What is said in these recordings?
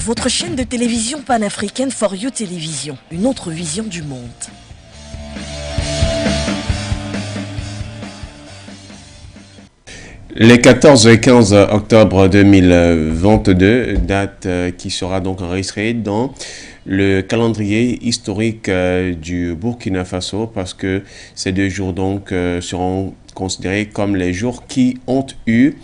Votre chaîne de télévision panafricaine For You Télévision, une autre vision du monde. Les 14 et 15 octobre 2022, date qui sera donc enregistrée dans le calendrier historique du Burkina Faso, parce que ces deux jours donc seront considérés comme les jours qui ont eu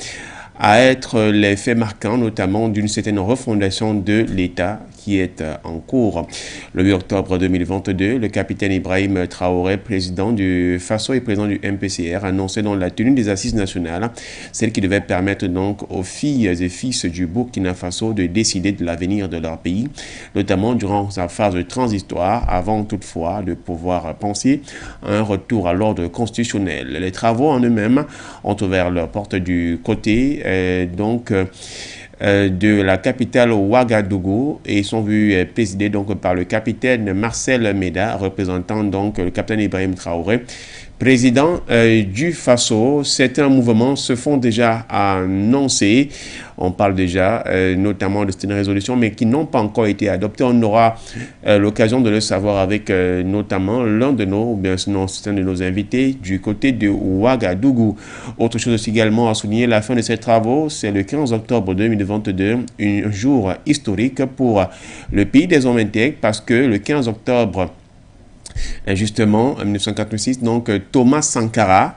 à être les faits marquants, notamment d'une certaine refondation de l'État qui est en cours. Le 8 octobre 2022, le capitaine Ibrahim Traoré, président du Faso et président du MPCR, annonçait dans la tenue des assises nationales, celle qui devait permettre donc aux filles et fils du Burkina Faso de décider de l'avenir de leur pays, notamment durant sa phase transitoire, avant toutefois de pouvoir penser à un retour à l'ordre constitutionnel. Les travaux en eux-mêmes ont ouvert leurs portes du côté de la capitale Ouagadougou et sont vus présidés donc par le capitaine Marcel Meda, représentant donc le capitaine Ibrahim Traoré, président du Faso. Certains mouvements se font déjà annoncer. On parle déjà notamment de certaines résolutions, mais qui n'ont pas encore été adoptées. On aura l'occasion de le savoir avec notamment l'un de nos, ou bien sinon certains de nos invités du côté de Ouagadougou. Autre chose aussi également à souligner, la fin de ces travaux, c'est le 15 octobre 2022, un jour historique pour le pays des hommes intègres, parce que le 15 octobre, justement, en 1986, donc Thomas Sankara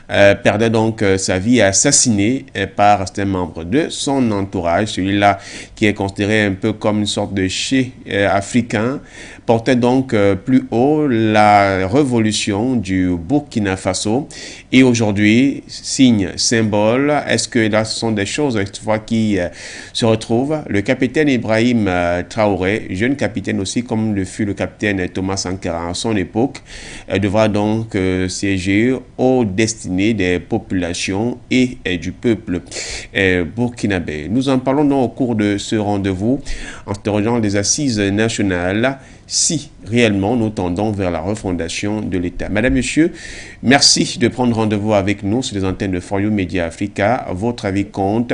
perdait donc sa vie assassiné par certains membres de son entourage. Celui-là qui est considéré un peu comme une sorte de Che africain, portait donc plus haut la révolution du Burkina Faso. Et aujourd'hui, signe, symbole, est-ce que là ce sont des choses qui se retrouvent? Le capitaine Ibrahim Traoré, jeune capitaine aussi comme le fut le capitaine Thomas Sankara à son époque, devra donc siéger aux destinées des populations et du peuple burkinabé. Nous en parlons donc au cours de ce rendez-vous en interrogeant les assises nationales, si réellement nous tendons vers la refondation de l'État. Madame, Monsieur, merci de prendre rendez-vous avec nous sur les antennes de For You Media Africa. Votre avis compte.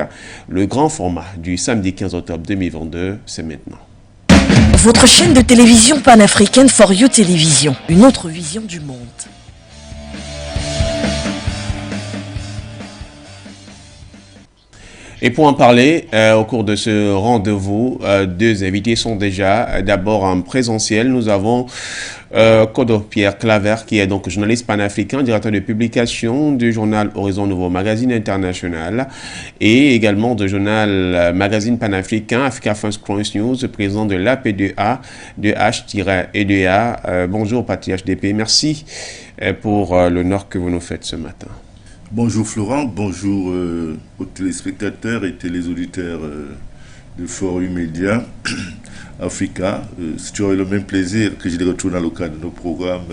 Le grand format du samedi 15 octobre 2022, c'est maintenant. Votre chaîne de télévision panafricaine For You Télévision, une autre vision du monde. Et pour en parler, au cours de ce rendez-vous, deux invités sont déjà d'abord en présentiel. Nous avons Kodo Pierre Claver, qui est donc journaliste panafricain, directeur de publication du journal Horizon Nouveau Magazine International et également du journal Magazine Panafricain Africa First Crunch News, président de l'AP2A, de H-E2A. Bonjour Patrick HDP, merci pour l'honneur que vous nous faites ce matin. Bonjour Florent, bonjour aux téléspectateurs et téléauditeurs de For You Media Africa. C'est toujours le même plaisir que je les retrouve dans le cadre de nos programmes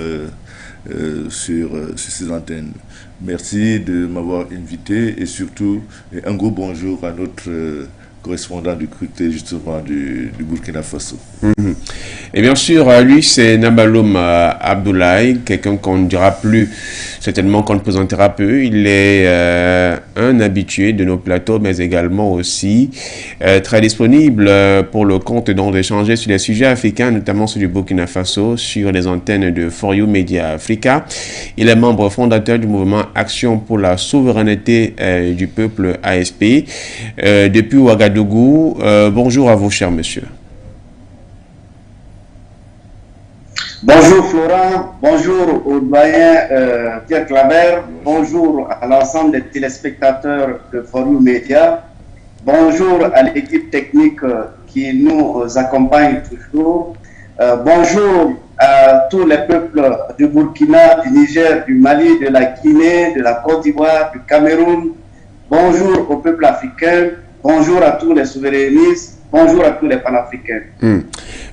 sur ces antennes. Merci de m'avoir invité et surtout un gros bonjour à notre correspondant du côté justement du Burkina Faso. Et bien sûr, lui c'est Nabaloum Abdoulaye, quelqu'un qu'on ne dira plus, certainement qu'on ne présentera peu. Il est un habitué de nos plateaux, mais également aussi très disponible pour le compte d'échanger sur les sujets africains, notamment sur du Burkina Faso, sur les antennes de For You Media Africa. Il est membre fondateur du mouvement Action pour la souveraineté du peuple ASP depuis Ouagadougou. Bonjour à vous, cher monsieur. Bonjour Florent, bonjour au doyen Pierre Claver, bonjour à l'ensemble des téléspectateurs de For You Media, bonjour à l'équipe technique qui nous accompagne toujours, bonjour à tous les peuples du Burkina, du Niger, du Mali, de la Guinée, de la Côte d'Ivoire, du Cameroun, bonjour au peuple africain, bonjour à tous les souverainistes. Bonjour à tous les panafricains.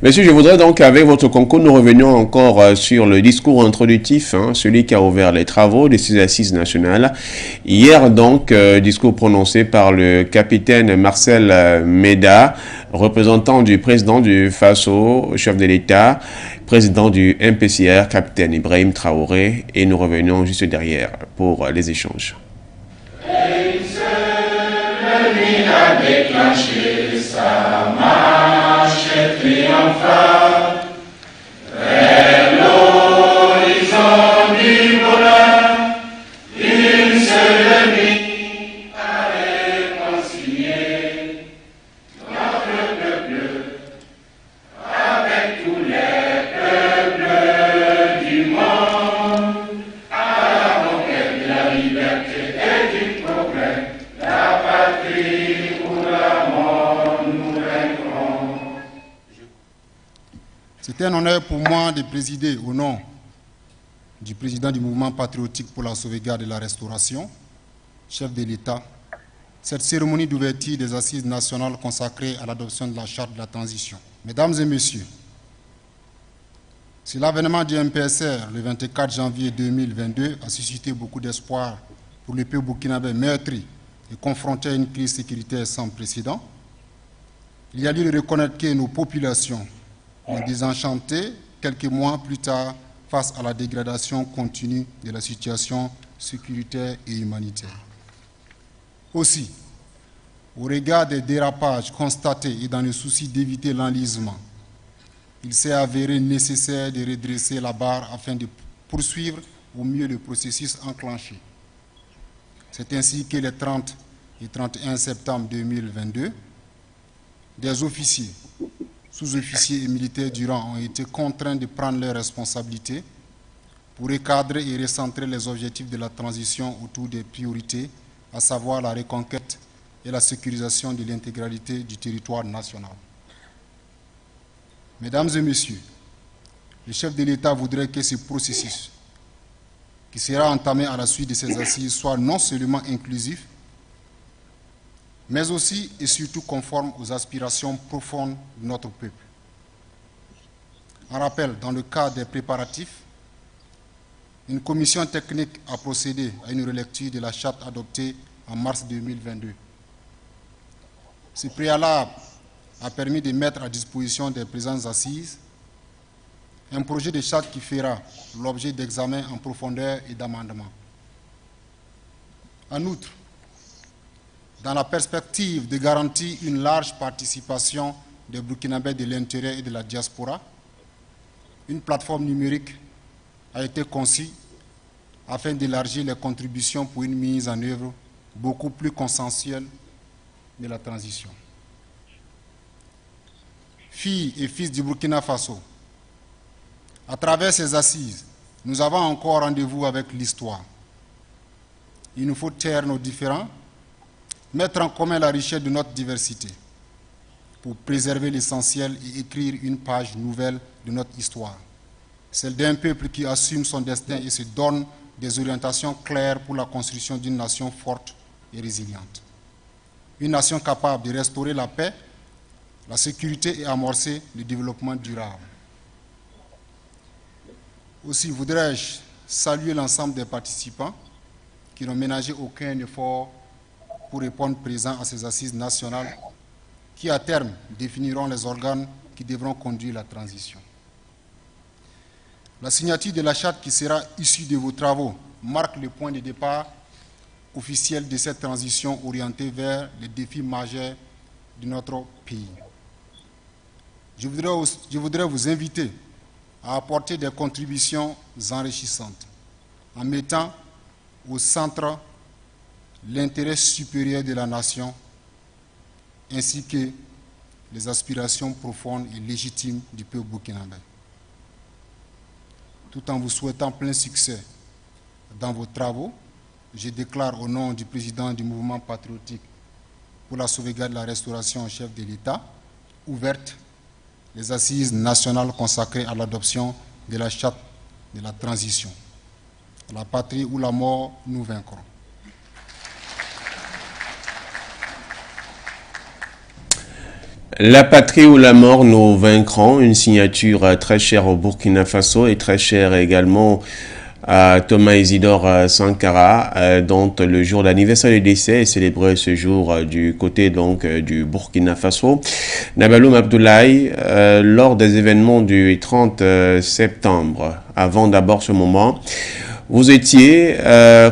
Monsieur, je voudrais donc, avec votre concours, nous revenions encore sur le discours introductif, celui qui a ouvert les travaux de ces assises nationales. Hier, donc, discours prononcé par le capitaine Marcel Meda, représentant du président du Faso, chef de l'État, président du MPCR, capitaine Ibrahim Traoré, et nous revenons juste derrière pour les échanges. A déclenché sa main. C'est un honneur pour moi de présider au nom du président du mouvement patriotique pour la sauvegarde et la restauration, chef de l'État, cette cérémonie d'ouverture des assises nationales consacrée à l'adoption de la charte de la transition. Mesdames et messieurs, si l'avènement du MPSR le 24 janvier 2022 a suscité beaucoup d'espoir pour le peuple burkinabé meurtri et confronté à une crise sécuritaire sans précédent, il y a lieu de reconnaître que nos populations ont désenchanté quelques mois plus tard face à la dégradation continue de la situation sécuritaire et humanitaire. Aussi, au regard des dérapages constatés et dans le souci d'éviter l'enlisement, il s'est avéré nécessaire de redresser la barre afin de poursuivre au mieux le processus enclenché. C'est ainsi que les 30 et 31 septembre 2022, des officiers, sous-officiers et militaires du rang ont été contraints de prendre leurs responsabilités pour recadrer et recentrer les objectifs de la transition autour des priorités, à savoir la reconquête et la sécurisation de l'intégralité du territoire national. Mesdames et messieurs, le chef de l'État voudrait que ce processus, qui sera entamé à la suite de ces assises, soit non seulement inclusif, mais aussi et surtout conforme aux aspirations profondes de notre peuple. En rappel, dans le cadre des préparatifs, une commission technique a procédé à une relecture de la charte adoptée en mars 2022. Ce préalable a permis de mettre à disposition des présentes assises un projet de charte qui fera l'objet d'examen en profondeur et d'amendements. En outre, dans la perspective de garantir une large participation des Burkinabés de l'intérieur et de la diaspora, une plateforme numérique a été conçue afin d'élargir les contributions pour une mise en œuvre beaucoup plus consensuelle de la transition. Filles et fils du Burkina Faso, à travers ces assises, nous avons encore rendez-vous avec l'histoire. Il nous faut taire nos différends, mettre en commun la richesse de notre diversité pour préserver l'essentiel et écrire une page nouvelle de notre histoire, celle d'un peuple qui assume son destin et se donne des orientations claires pour la construction d'une nation forte et résiliente. Une nation capable de restaurer la paix, la sécurité et amorcer le développement durable. Aussi voudrais-je saluer l'ensemble des participants qui n'ont ménagé aucun effort pour répondre présent à ces assises nationales qui, à terme, définiront les organes qui devront conduire la transition. La signature de la charte qui sera issue de vos travaux marque le point de départ officiel de cette transition orientée vers les défis majeurs de notre pays. Je voudrais vous inviter à apporter des contributions enrichissantes en mettant au centre l'intérêt supérieur de la nation ainsi que les aspirations profondes et légitimes du peuple burkinabé. Tout en vous souhaitant plein succès dans vos travaux, je déclare au nom du président du mouvement patriotique pour la sauvegarde et la restauration, chef de l'État, ouverte les assises nationales consacrées à l'adoption de la charte de la transition. La patrie ou la mort, nous vaincrons. La patrie ou la mort, nous vaincrons. Une signature très chère au Burkina Faso et très chère également à Thomas Isidore Sankara, dont le jour d'anniversaire du décès est célébré ce jour du côté donc du Burkina Faso. Nabaloum Abdoulaye, lors des événements du 30 septembre, avant d'abord ce moment, vous étiez,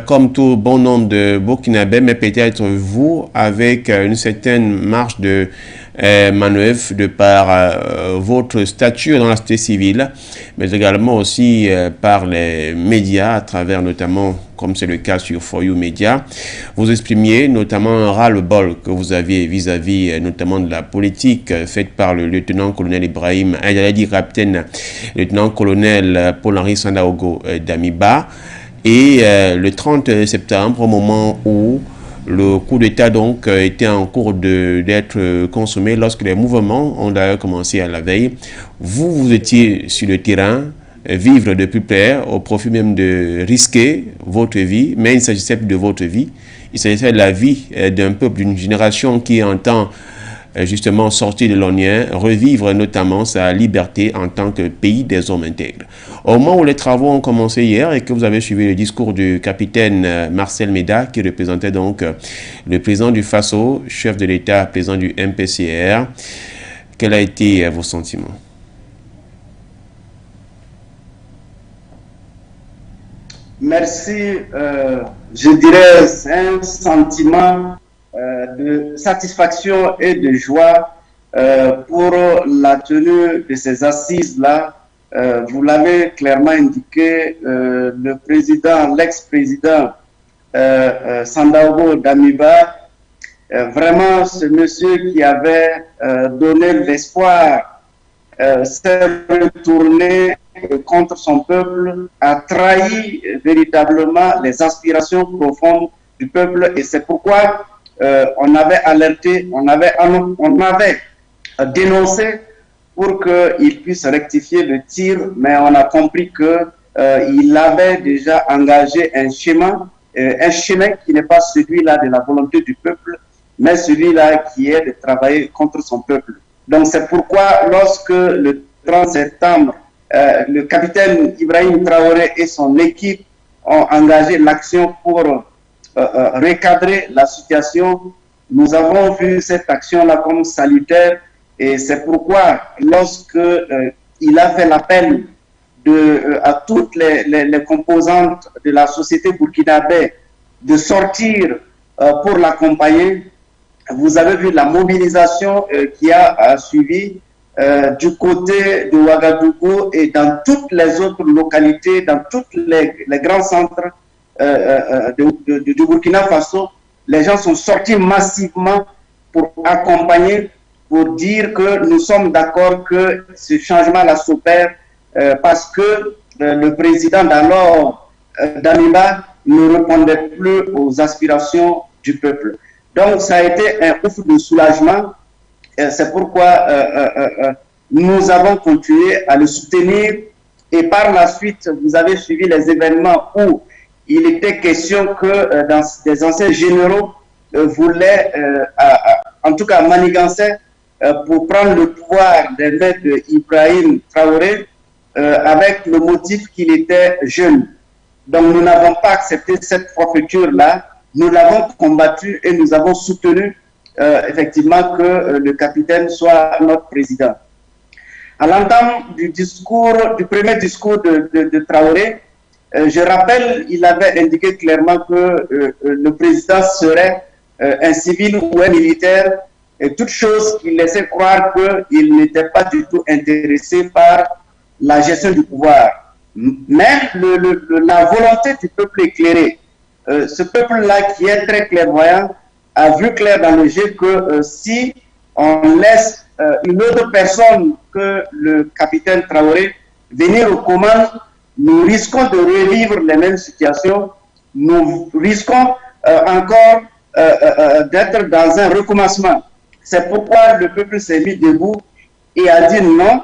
comme tout bon nombre de Burkinabés, mais peut-être vous, avec une certaine marge de manœuvre de par votre statut dans la société civile, mais également aussi par les médias, à travers notamment, comme c'est le cas sur For You Media, vous exprimiez notamment un ras-le-bol que vous aviez vis-à-vis notamment de la politique faite par le lieutenant-colonel Ibrahim, j'allais dire capitaine, lieutenant-colonel Paul-Henri Sandaogo Damiba. Et le 30 septembre, au moment où le coup d'État donc était en cours d'être consommé, lorsque les mouvements ont d'ailleurs commencé à la veille, vous étiez sur le terrain, vivre de plus près, au profit même de risquer votre vie, mais il s'agissait plus de votre vie, il s'agissait de la vie d'un peuple, d'une génération qui entend justement sortir de l'oignon, revivre notamment sa liberté en tant que pays des hommes intègres. Au moment où les travaux ont commencé hier et que vous avez suivi le discours du capitaine Marcel Méda, qui représentait donc le président du FASO, chef de l'État, président du MPCR, quels ont été vos sentiments? Merci. Je dirais c'est un sentiment de satisfaction et de joie pour la tenue de ces assises-là. Vous l'avez clairement indiqué, le président, l'ex-président Sandaogo Damiba, vraiment ce monsieur qui avait donné l'espoir, s'est retourné contre son peuple, a trahi véritablement les aspirations profondes du peuple, et c'est pourquoi on avait alerté, on avait dénoncé pour qu'il puisse rectifier le tir, mais on a compris qu'il avait déjà engagé un chemin qui n'est pas celui-là de la volonté du peuple, mais celui-là qui est de travailler contre son peuple. Donc c'est pourquoi lorsque le 30 septembre, le capitaine Ibrahim Traoré et son équipe ont engagé l'action pour recadrer la situation, nous avons vu cette action-là comme salutaire, et c'est pourquoi lorsque il a fait l'appel à toutes les composantes de la société burkinabé de sortir pour l'accompagner, vous avez vu la mobilisation qui a suivi du côté de Ouagadougou et dans toutes les autres localités, dans tous les grands centres du Burkina Faso. Les gens sont sortis massivement pour accompagner, pour dire que nous sommes d'accord que ce changement-là s'opère parce que le président d'alors, Damiba, ne répondait plus aux aspirations du peuple. Donc ça a été un ouf de soulagement. C'est pourquoi nous avons continué à le soutenir, et par la suite, vous avez suivi les événements où il était question que des anciens généraux voulaient, en tout cas manigançaient, pour prendre le pouvoir des maîtres d'Ibrahim Traoré avec le motif qu'il était jeune. Donc nous n'avons pas accepté cette forfaiture-là, nous l'avons combattu et nous avons soutenu effectivement que le capitaine soit notre président. À l'entame du premier discours de Traoré, je rappelle, il avait indiqué clairement que le président serait un civil ou un militaire, et toute chose qui laissait croire qu'il n'était pas du tout intéressé par la gestion du pouvoir. Mais la volonté du peuple éclairé, ce peuple-là qui est très clairvoyant, a vu clair dans le jeu que si on laisse une autre personne que le capitaine Traoré venir aux commandes, nous risquons de revivre les mêmes situations, nous risquons encore d'être dans un recommencement. C'est pourquoi le peuple s'est mis debout et a dit non,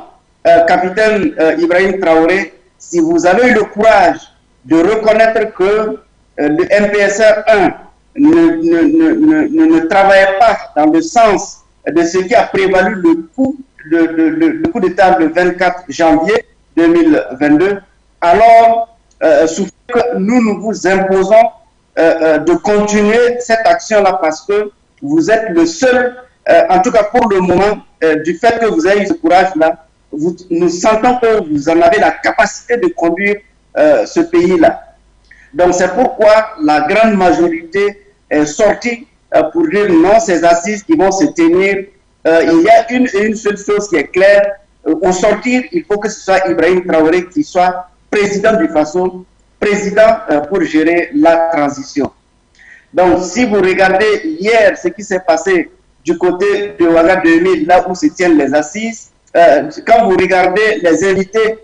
capitaine Ibrahim Traoré, si vous avez eu le courage de reconnaître que le MPSR 1 ne travaillait pas dans le sens de ce qui a prévalu le coup d'État le 24 janvier 2022, alors nous vous imposons de continuer cette action-là parce que vous êtes le seul, en tout cas pour le moment, du fait que vous avez eu ce courage-là, nous sentons que vous en avez la capacité de conduire ce pays-là. Donc c'est pourquoi la grande majorité est sortie pour dire non, ces assises qui vont se tenir il y a une seule chose qui est claire. Au sortir, il faut que ce soit Ibrahim Traoré qui soit président du Faso, président pour gérer la transition. Donc, si vous regardez hier ce qui s'est passé du côté de Ouaga 2000, là où se tiennent les assises, quand vous regardez les invités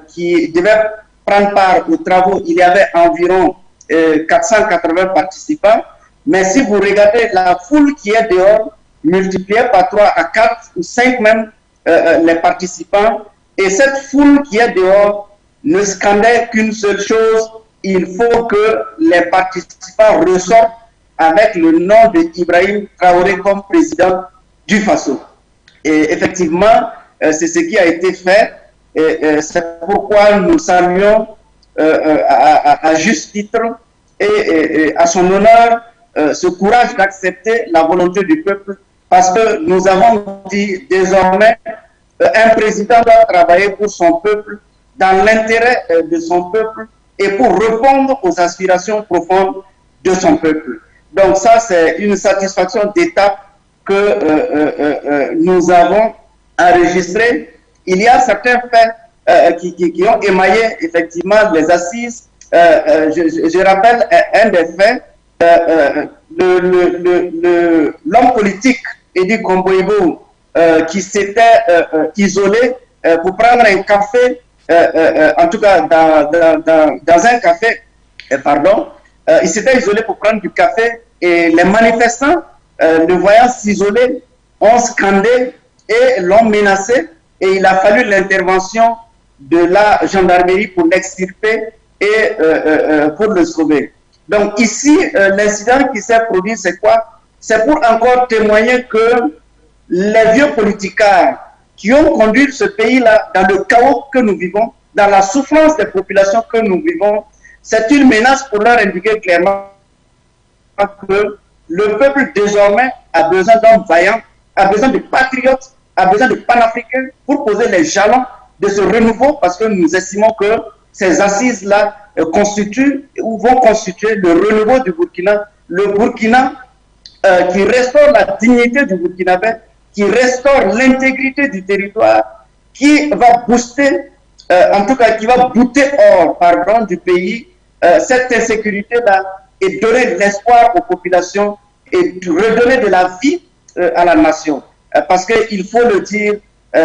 qui devaient prendre part aux travaux, il y avait environ 480 participants. Mais si vous regardez la foule qui est dehors, multipliée par 3 à 4 ou 5 même les participants, et cette foule qui est dehors ne scandait qu'une seule chose: il faut que les participants ressortent avec le nom d'Ibrahim Traoré comme président du Faso. Et effectivement, c'est ce qui a été fait. C'est pourquoi nous saluons à juste titre et à son honneur ce courage d'accepter la volonté du peuple, parce que nous avons dit désormais un président doit travailler pour son peuple, dans l'intérêt de son peuple et pour répondre aux aspirations profondes de son peuple. Donc ça, c'est une satisfaction d'étape que nous avons enregistrée. Il y a certains faits qui ont émaillé effectivement les assises. Je rappelle un des faits. L'homme politique, Edi Komboibo, qui s'était isolé pour prendre un café, en tout cas dans un café, il s'était isolé pour prendre du café, et les manifestants, le voyant s'isoler, ont scandé et l'ont menacé, et il a fallu l'intervention de la gendarmerie pour l'extirper et pour le sauver. Donc ici, l'incident qui s'est produit, c'est quoi? C'est pour encore témoigner que les vieux politiciens qui ont conduit ce pays-là dans le chaos que nous vivons, dans la souffrance des populations que nous vivons, c'est une menace pour leur indiquer clairement que le peuple désormais a besoin d'hommes vaillants, a besoin de patriotes, a besoin de panafricains pour poser les jalons de ce renouveau, parce que nous estimons que ces assises-là constituent ou vont constituer le renouveau du Burkina, le Burkina qui restaure la dignité du Burkinabé, qui restaure l'intégrité du territoire, qui va booster, en tout cas qui va bouter hors du pays cette insécurité-là et donner l'espoir aux populations et redonner de la vie à la nation. Parce qu'il faut le dire,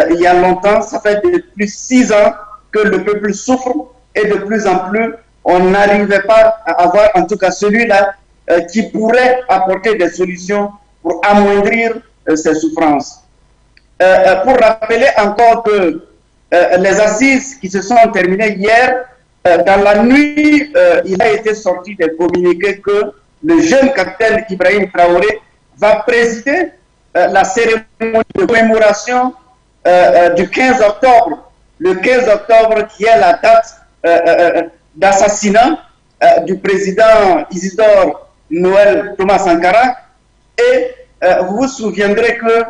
il y a longtemps, ça fait depuis 6 ans que le peuple souffre, et de plus en plus, on n'arrivait pas à avoir, en tout cas celui-là, qui pourrait apporter des solutions pour amoindrir ces souffrances. Pour rappeler encore que les assises qui se sont terminées hier, dans la nuit, il a été sorti des communiqués que le jeune capitaine Ibrahim Traoré va présider la cérémonie de commémoration du 15 octobre. Le 15 octobre qui est la date d'assassinat du président Isidore Noël Thomas Sankara. Et vous vous souviendrez que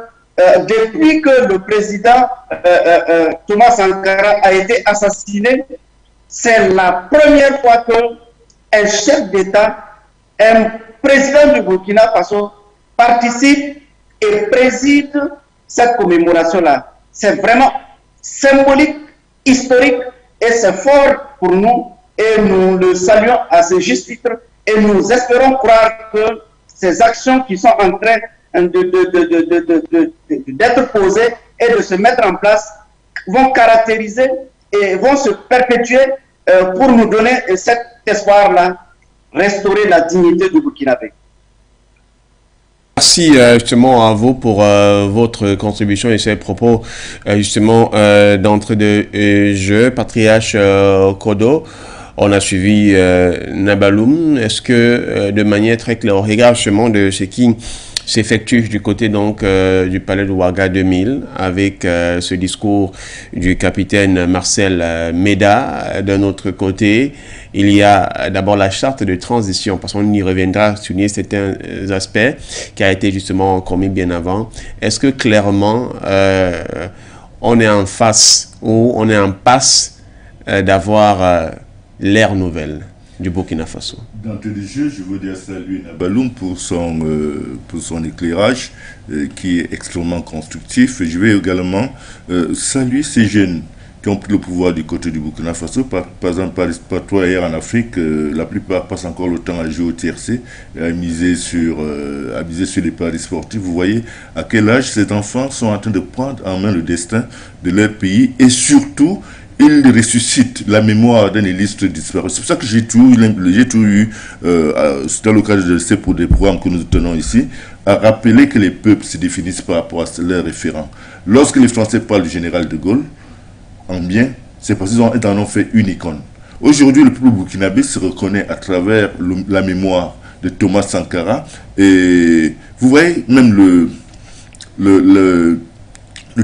depuis que le président Thomas Sankara a été assassiné, c'est la première fois qu'un chef d'État, un président du Burkina Faso, participe et préside cette commémoration-là. C'est vraiment symbolique, historique, et c'est fort pour nous, et nous le saluons à ce juste titre, et nous espérons croire que ces actions qui sont en train d'être posées et de se mettre en place vont caractériser et vont se perpétuer pour nous donner cet espoir-là, restaurer la dignité du Burkinabé. Merci justement à vous pour votre contribution et ces propos justement d'entrée de jeu. Patriarche Kodo, on a suivi Nabaloum. Est-ce que de manière très claire, au regard justement de ce qui s'effectue du côté donc du palais de Ouaga 2000 avec ce discours du capitaine Marcel Méda, d'un autre côté, il y a d'abord la charte de transition, parce qu'on y reviendra souligner certains aspects qui a été justement commis bien avant. Est-ce que clairement on est en face ou on est en passe d'avoir l'ère nouvelle? du Burkina Faso. D'entrée de jeu, je veux dire saluer Nabaloum pour son éclairage qui est extrêmement constructif. Et je vais également saluer ces jeunes qui ont pris le pouvoir du côté du Burkina Faso. Par exemple, partout ailleurs en Afrique, la plupart passent encore le temps à jouer au TRC et à miser sur les paris sportifs. Vous voyez à quel âge ces enfants sont en train de prendre en main le destin de leur pays et surtout, ils ressuscitent la mémoire d'un illustre disparu. C'est pour ça que j'ai tout eu, c'était l'occasion de le faire pour des programmes que nous tenons ici, à rappeler que les peuples se définissent par rapport à leurs référents. Lorsque les Français parlent du général de Gaulle, en bien, c'est parce qu'ils en ont fait une icône. Aujourd'hui, le peuple burkinabé se reconnaît à travers la mémoire de Thomas Sankara. Et vous voyez, même le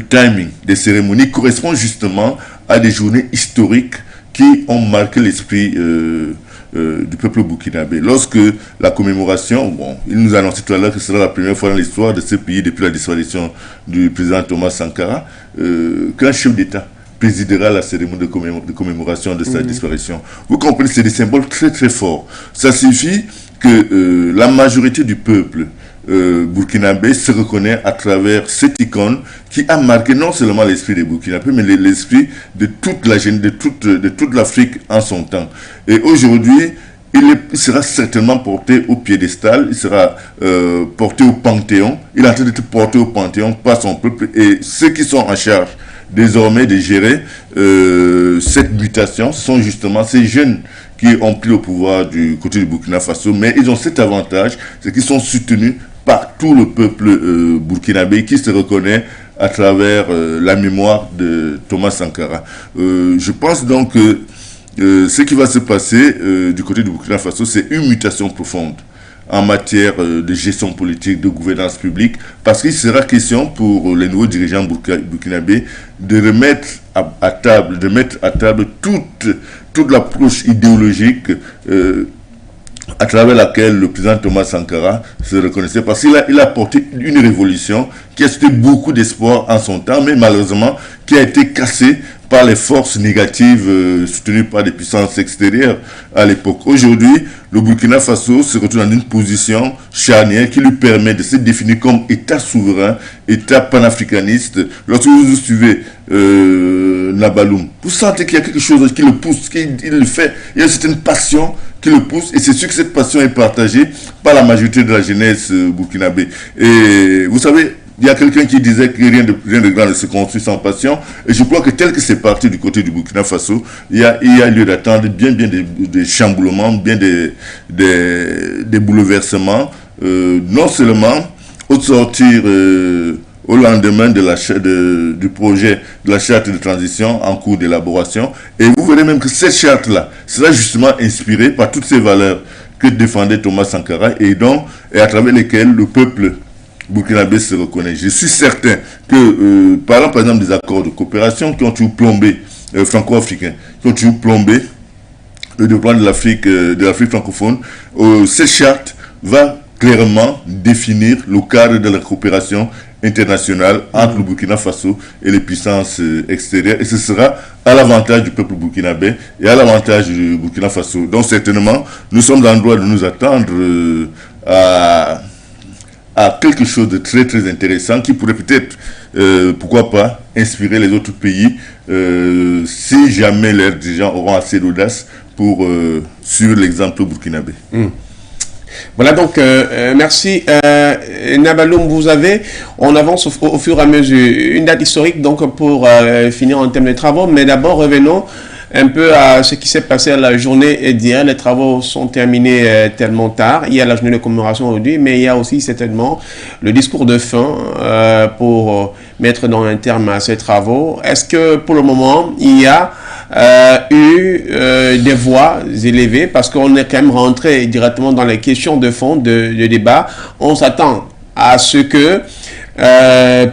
timing des cérémonies correspond justement à des journées historiques qui ont marqué l'esprit du peuple burkinabé. Lorsque la commémoration, il nous a annoncé tout à l'heure que ce sera la première fois dans l'histoire de ce pays depuis la disparition du président Thomas Sankara, qu'un chef d'État présidera la cérémonie de commémoration de sa disparition. Vous comprenez, c'est des symboles très très forts. Ça suffit que la majorité du peuple burkinabé se reconnaît à travers cette icône qui a marqué non seulement l'esprit des Burkinabés, mais l'esprit de toute l'Afrique en son temps. Et aujourd'hui, il sera certainement porté au piédestal, il sera porté au Panthéon, il est en train d'être porté au Panthéon par son peuple et ceux qui sont en charge désormais de gérer cette mutation sont justement ces jeunes qui ont pris le pouvoir du côté du Burkina Faso, mais ils ont cet avantage, c'est qu'ils sont soutenus par tout le peuple burkinabé qui se reconnaît à travers la mémoire de Thomas Sankara. Je pense donc que ce qui va se passer du côté du Burkina Faso, c'est une mutation profonde en matière de gestion politique, de gouvernance publique, parce qu'il sera question pour les nouveaux dirigeants burkinabés de remettre à table, toute l'approche idéologique à travers laquelle le président Thomas Sankara se reconnaissait, parce qu'il a porté une révolution qui a suscité beaucoup d'espoir en son temps, mais malheureusement qui a été cassée par les forces négatives soutenues par des puissances extérieures à l'époque. Aujourd'hui, le Burkina Faso se retrouve dans une position charnière qui lui permet de se définir comme État souverain, État panafricaniste. Lorsque vous suivez Nabaloum, vous sentez qu'il y a quelque chose qui le pousse, qu'il le fait, il y a une certaine passion qui le pousse, et c'est sûr que cette passion est partagée par la majorité de la jeunesse burkinabé. Et vous savez, il y a quelqu'un qui disait que rien de grand ne se construit sans passion. Et je crois que tel que c'est parti du côté du Burkina Faso, il y a lieu d'attendre bien des chamboulements, bien des bouleversements. Non seulement au sortir au lendemain du projet de la charte de transition en cours d'élaboration. Et vous verrez même que cette charte-là sera justement inspirée par toutes ces valeurs que défendait Thomas Sankara et à travers lesquelles le peuple burkinabé se reconnaît. Je suis certain que, parlant par exemple des accords de coopération qui ont toujours plombé, franco-africains, qui ont toujours plombé le développement de l'Afrique francophone, cette charte va clairement définir le cadre de la coopération internationale entre le Burkina Faso et les puissances extérieures, et ce sera à l'avantage du peuple burkinabé et à l'avantage du Burkina Faso. Donc certainement, nous sommes en droit de nous attendre à quelque chose de très très intéressant qui pourrait peut-être, pourquoi pas, inspirer les autres pays si jamais leurs dirigeants auront assez d'audace pour suivre l'exemple burkinabé. Voilà donc, merci. Nabaloum, on avance au fur et à mesure, une date historique donc pour finir en termes de travaux, mais d'abord revenons un peu à ce qui s'est passé à la journée d'hier. Les travaux sont terminés tellement tard. Il y a la journée de commémoration aujourd'hui, mais il y a aussi certainement le discours de fin pour mettre dans un terme à ces travaux. Est-ce que pour le moment, il y a eu des voix élevées, parce qu'on est quand même rentré directement dans les questions de fond de débat. On s'attend à ce que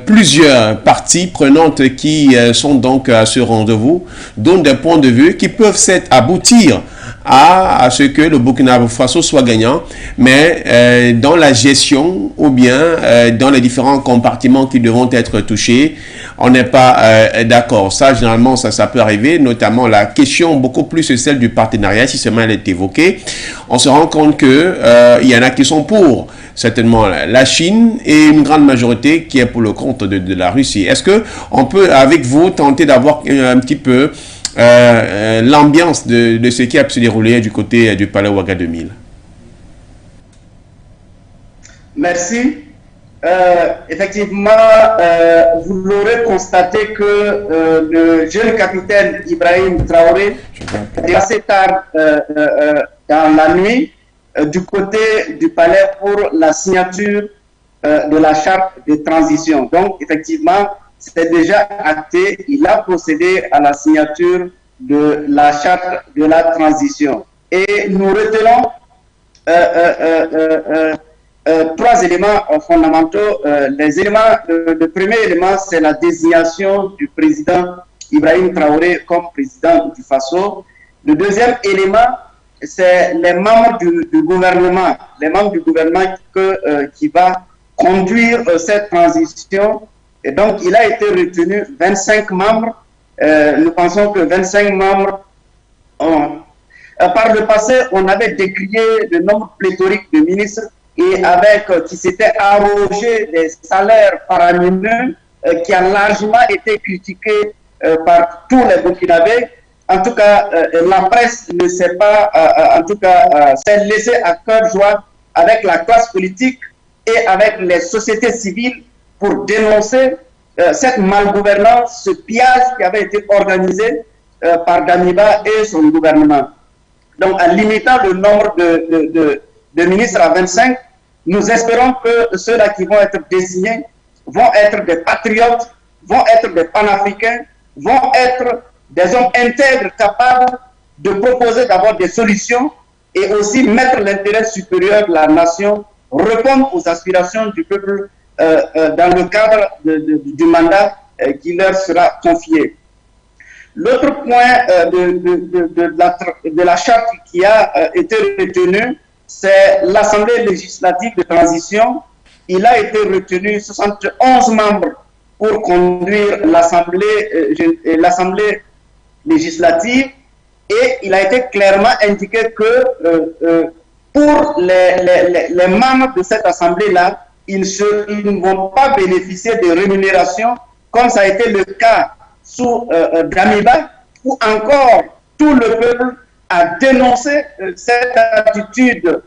plusieurs parties prenantes qui sont donc à ce rendez-vous donnent des points de vue qui peuvent aboutir à ce que le Burkina Faso soit gagnant, mais dans la gestion ou bien dans les différents compartiments qui devront être touchés, on n'est pas d'accord. Ça, généralement, ça peut arriver, notamment la question beaucoup plus celle du partenariat, si seulement elle est évoquée. On se rend compte que il y en a qui sont pour, certainement la Chine, et une grande majorité qui est pour le compte de la Russie. Est-ce que on peut, avec vous, tenter d'avoir un petit peu l'ambiance de ce qui a pu se dérouler du côté du Palais Ouaga 2000? Merci. Effectivement, vous l'aurez constaté que le jeune capitaine Ibrahim Traoré est assez tard dans la nuit du côté du palais pour la signature de la charte de transition. Donc, effectivement, c'est déjà acté. Il a procédé à la signature de la charte de la transition. Et nous retenons trois éléments fondamentaux. Le premier élément, c'est la désignation du président Ibrahim Traoré comme président du Faso. Le deuxième élément, c'est les membres du gouvernement, qui va conduire cette transition. Et donc, il a été retenu 25 membres. Nous pensons que 25 membres par le passé, on avait décrié le nombre pléthorique de ministres et qui s'étaient arrogés des salaires faramineux qui a largement été critiqué par tous les Burkinabés. En tout cas, la presse ne s'est pas, s'est laissée à cœur joie avec la classe politique et avec les sociétés civiles pour dénoncer cette malgouvernance, ce pillage qui avait été organisé par Damiba et son gouvernement. Donc, en limitant le nombre de ministres à 25, nous espérons que ceux-là qui vont être désignés vont être des patriotes, vont être des panafricains, vont être des hommes intègres capables de proposer d'abord des solutions et aussi mettre l'intérêt supérieur de la nation, répondre aux aspirations du peuple dans le cadre du mandat qui leur sera confié. L'autre point de la charte qui a été retenue, c'est l'Assemblée législative de transition. Il a été retenu 71 membres pour conduire l'Assemblée législative et il a été clairement indiqué que pour les membres de cette Assemblée-là, ils ne vont pas bénéficier de rémunération comme ça a été le cas sous Damiba, où encore tout le peuple a dénoncé cette attitude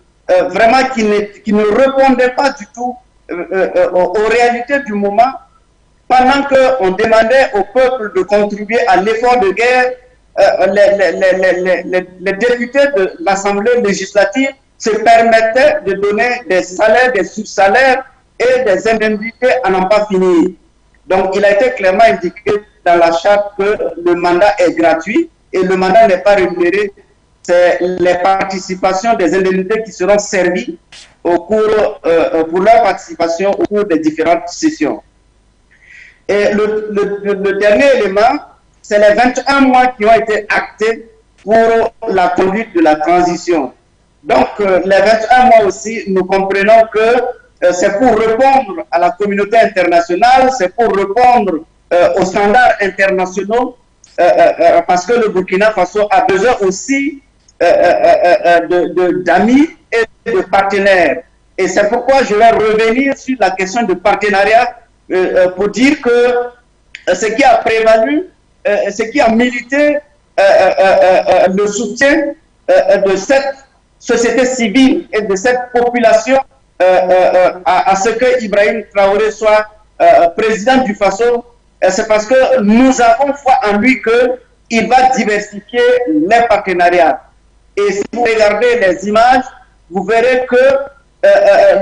vraiment qui ne répondait pas du tout aux réalités du moment. Pendant qu'on demandait au peuple de contribuer à l'effort de guerre, les députés de l'Assemblée législative se permettaient de donner des salaires, des sous-salaires et des indemnités à n'en pas finir. Donc, il a été clairement indiqué dans la charte que le mandat est gratuit et le mandat n'est pas rémunéré. C'est les participations des indemnités qui seront servies pour leur participation au cours des différentes sessions. Et le dernier élément, c'est les 21 mois qui ont été actés pour la conduite de la transition. Donc, les 21 mois aussi, nous comprenons que c'est pour répondre à la communauté internationale, c'est pour répondre aux standards internationaux, parce que le Burkina Faso a besoin aussi d'amis et de partenaires. Et c'est pourquoi je vais revenir sur la question de partenariat pour dire que ce qui a prévalu, ce qui a milité le soutien de cette société civile et de cette population à ce que Ibrahim Traoré soit président du Faso, c'est parce que nous avons foi en lui qu'il va diversifier les partenariats. Et si vous regardez les images, vous verrez que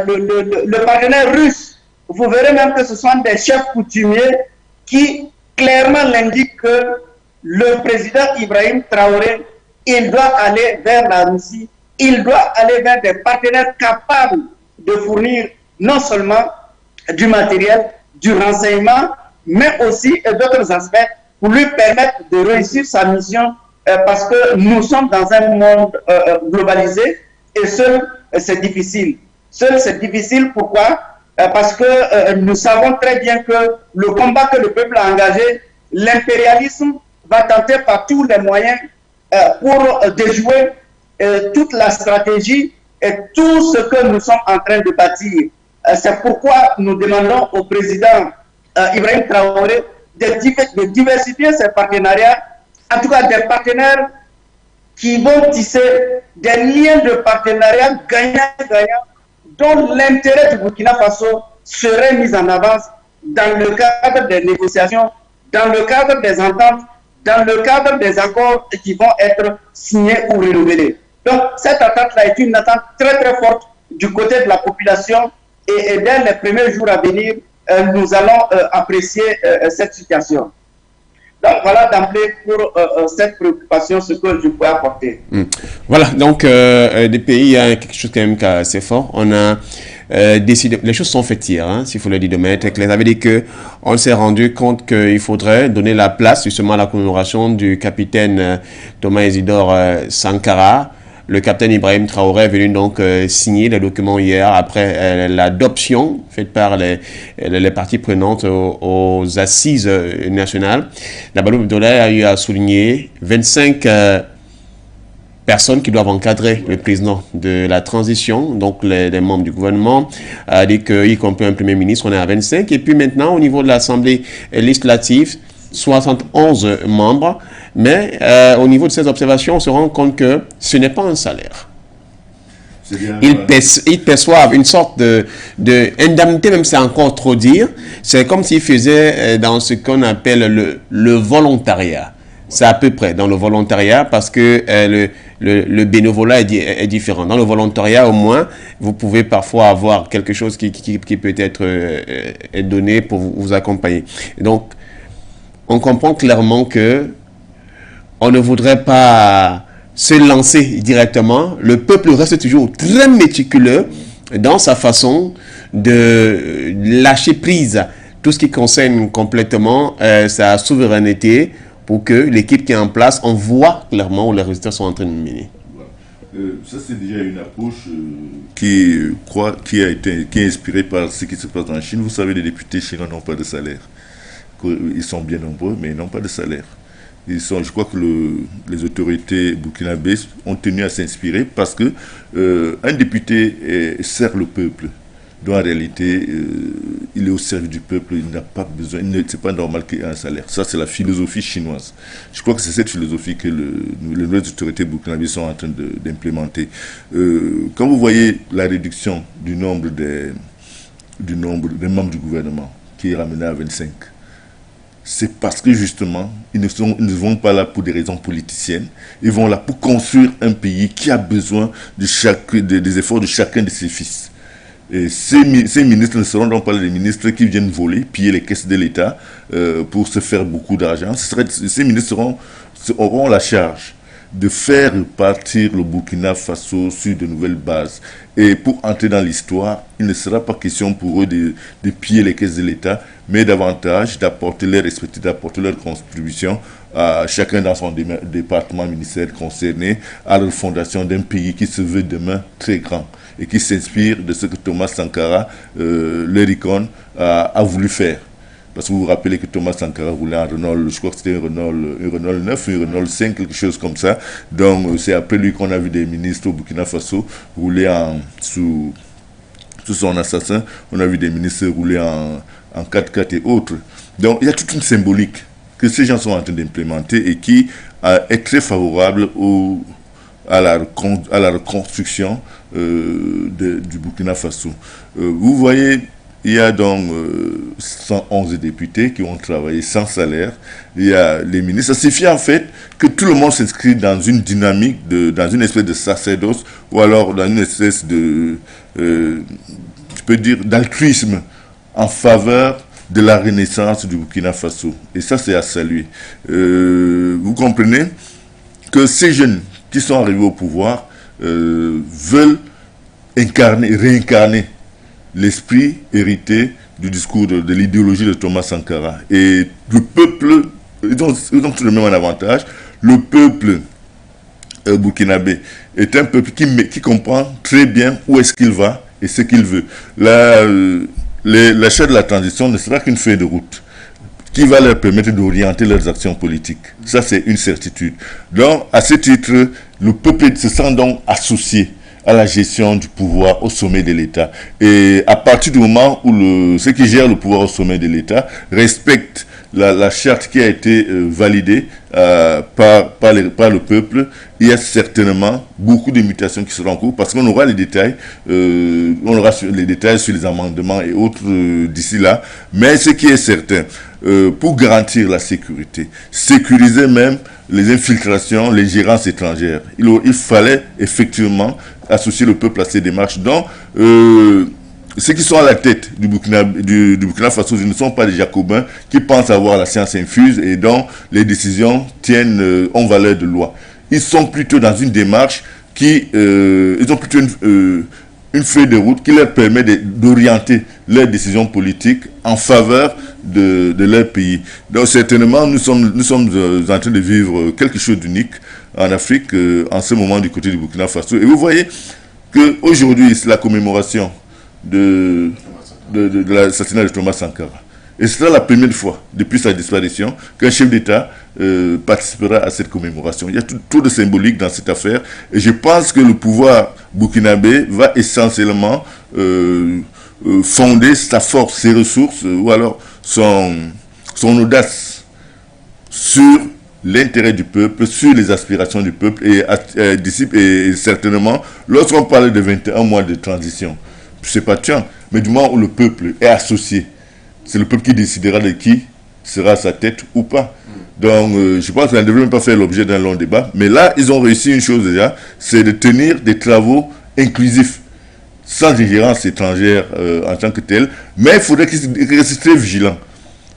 le partenaire russe, vous verrez même que ce sont des chefs coutumiers qui clairement l'indiquent que le président Ibrahim Traoré, il doit aller vers la Russie, il doit aller vers des partenaires capables de fournir non seulement du matériel, du renseignement, mais aussi d'autres aspects pour lui permettre de réussir sa mission parce que nous sommes dans un monde globalisé et seul, c'est difficile. Seul, c'est difficile, pourquoi? Parce que nous savons très bien que le combat que le peuple a engagé, l'impérialisme va tenter par tous les moyens pour déjouer toute la stratégie et tout ce que nous sommes en train de bâtir. C'est pourquoi nous demandons au président Ibrahim Traoré de diversifier ses partenariats, en tout cas des partenaires qui vont tisser des liens de partenariat gagnant-gagnant dont l'intérêt du Burkina Faso serait mis en avance dans le cadre des négociations, dans le cadre des ententes, dans le cadre des accords qui vont être signés ou renouvelés. Donc cette attente-là est une attente très très forte du côté de la population et dès les premiers jours à venir, nous allons apprécier cette situation. Donc voilà d'emblée pour cette préoccupation ce que je peux apporter. Voilà, donc des pays, il y a quelque chose quand même assez fort. On a décidé, les choses sont faites hier, hein, s'il faut le dire de manière très claire. Ça veut dire qu'on s'est rendu compte qu'il faudrait donner la place justement à la commémoration du capitaine Thomas Isidore Sankara. Le capitaine Ibrahim Traoré est venu donc signer les documents hier après l'adoption faite par les parties prenantes aux assises nationales. La Baloum Abdoulaye a eu à souligner 25 personnes qui doivent encadrer le président de la transition, donc les membres du gouvernement, a dit qu'y compris un premier ministre, on est à 25. Et puis maintenant, au niveau de l'Assemblée législative, 71 membres. Mais au niveau de ces observations, on se rend compte que ce n'est pas un salaire. Ils perçoivent une sorte d'indemnité, même si c'est encore trop dire. C'est comme s'ils faisaient dans ce qu'on appelle le volontariat. C'est à peu près dans le volontariat parce que le bénévolat est différent. Dans le volontariat, au moins, vous pouvez parfois avoir quelque chose qui peut être donné pour vous accompagner. Donc, on comprend clairement que on ne voudrait pas se lancer directement. Le peuple reste toujours très méticuleux dans sa façon de lâcher prise tout ce qui concerne complètement sa souveraineté pour que l'équipe qui est en place, on voit clairement où les résultats sont en train de mener. Ça, c'est déjà une approche qui est inspirée par ce qui se passe en Chine. Vous savez, les députés chinois n'ont pas de salaire. Ils sont bien nombreux, mais ils n'ont pas de salaire. Je crois que les autorités burkinabées ont tenu à s'inspirer parce que un député sert le peuple. Donc en réalité, il est au service du peuple, il n'a pas besoin, c'est pas normal qu'il ait un salaire. Ça, c'est la philosophie chinoise. Je crois que c'est cette philosophie que les nouvelles autorités burkinabées sont en train d'implémenter. Quand vous voyez la réduction du nombre des membres du gouvernement, qui est ramené à 25, c'est parce que justement, ils ne vont pas là pour des raisons politiciennes. Ils vont là pour construire un pays qui a besoin des efforts de chacun de ses fils. Et ces ministres ne seront donc pas les ministres qui viennent voler, piller les caisses de l'État pour se faire beaucoup d'argent. Ces ministres auront la charge de faire partir le Burkina Faso sur de nouvelles bases. Et pour entrer dans l'histoire, il ne sera pas question pour eux de piller les caisses de l'État, mais davantage d'apporter leur contribution à chacun dans son département ministériel concerné à la fondation d'un pays qui se veut demain très grand et qui s'inspire de ce que Thomas Sankara, leur icône, a voulu faire. Parce que vous vous rappelez que Thomas Sankara roulait en Renault, je crois que c'était un Renault 9, un Renault 5, quelque chose comme ça. Donc c'est après lui qu'on a vu des ministres au Burkina Faso rouler sous son assassin. On a vu des ministres rouler en 4x4 et autres. Donc il y a toute une symbolique que ces gens sont en train d'implémenter et qui est très favorable à la reconstruction du Burkina Faso. Vous voyez, il y a donc 111 députés qui ont travaillé sans salaire. Il y a les ministres. Ça suffit en fait que tout le monde s'inscrit dans une dynamique, dans une espèce de sacerdoce ou alors dans une espèce de, je peux dire, d'altruisme en faveur de la renaissance du Burkina Faso. Et ça, c'est à saluer. Vous comprenez que ces jeunes qui sont arrivés au pouvoir veulent réincarner l'esprit hérité du discours de l'idéologie de Thomas Sankara. Et le peuple, ils ont tout de même un avantage. le peuple burkinabé est un peuple qui comprend très bien où est-ce qu'il va et ce qu'il veut. L'achat de la transition ne sera qu'une feuille de route qui va leur permettre d'orienter leurs actions politiques. Ça, c'est une certitude. Donc, à ce titre, le peuple se sent donc associé à la gestion du pouvoir au sommet de l'État. Et à partir du moment où ceux qui gèrent le pouvoir au sommet de l'État respectent la charte qui a été validée par le peuple, il y a certainement beaucoup de mutations qui seront en cours parce qu'on aura les détails, sur les amendements et autres d'ici là. Mais ce qui est certain, pour garantir la sécurité, sécuriser même les infiltrations, les gérances étrangères, il fallait effectivement associer le peuple à ces démarches. Donc, ceux qui sont à la tête du Burkina Faso ne sont pas des Jacobins qui pensent avoir la science infuse et dont les décisions ont valeur de loi. Ils sont plutôt dans une démarche ils ont plutôt une feuille de route qui leur permet d'orienter leurs décisions politiques en faveur de leur pays. Donc certainement, nous sommes en train de vivre quelque chose d'unique en Afrique en ce moment du côté du Burkina Faso. Et vous voyez qu'aujourd'hui, c'est la commémoration de l'assassinat de Thomas Sankara. Et ce sera la première fois, depuis sa disparition, qu'un chef d'État participera à cette commémoration. Il y a tout de symbolique dans cette affaire. Et je pense que le pouvoir burkinabé va essentiellement fonder sa force, ses ressources, ou alors son audace sur l'intérêt du peuple, sur les aspirations du peuple. Et certainement, lorsqu'on parle de 21 mois de transition, c'est pas tiens, mais du moment où le peuple est associé, c'est le peuple qui décidera de qui sera à sa tête ou pas. Donc, je pense qu'on ne devrait même pas faire l'objet d'un long débat. Mais là, ils ont réussi une chose déjà, c'est de tenir des travaux inclusifs, sans ingérence étrangère en tant que telle. Mais il faudrait qu'ils restent très vigilants.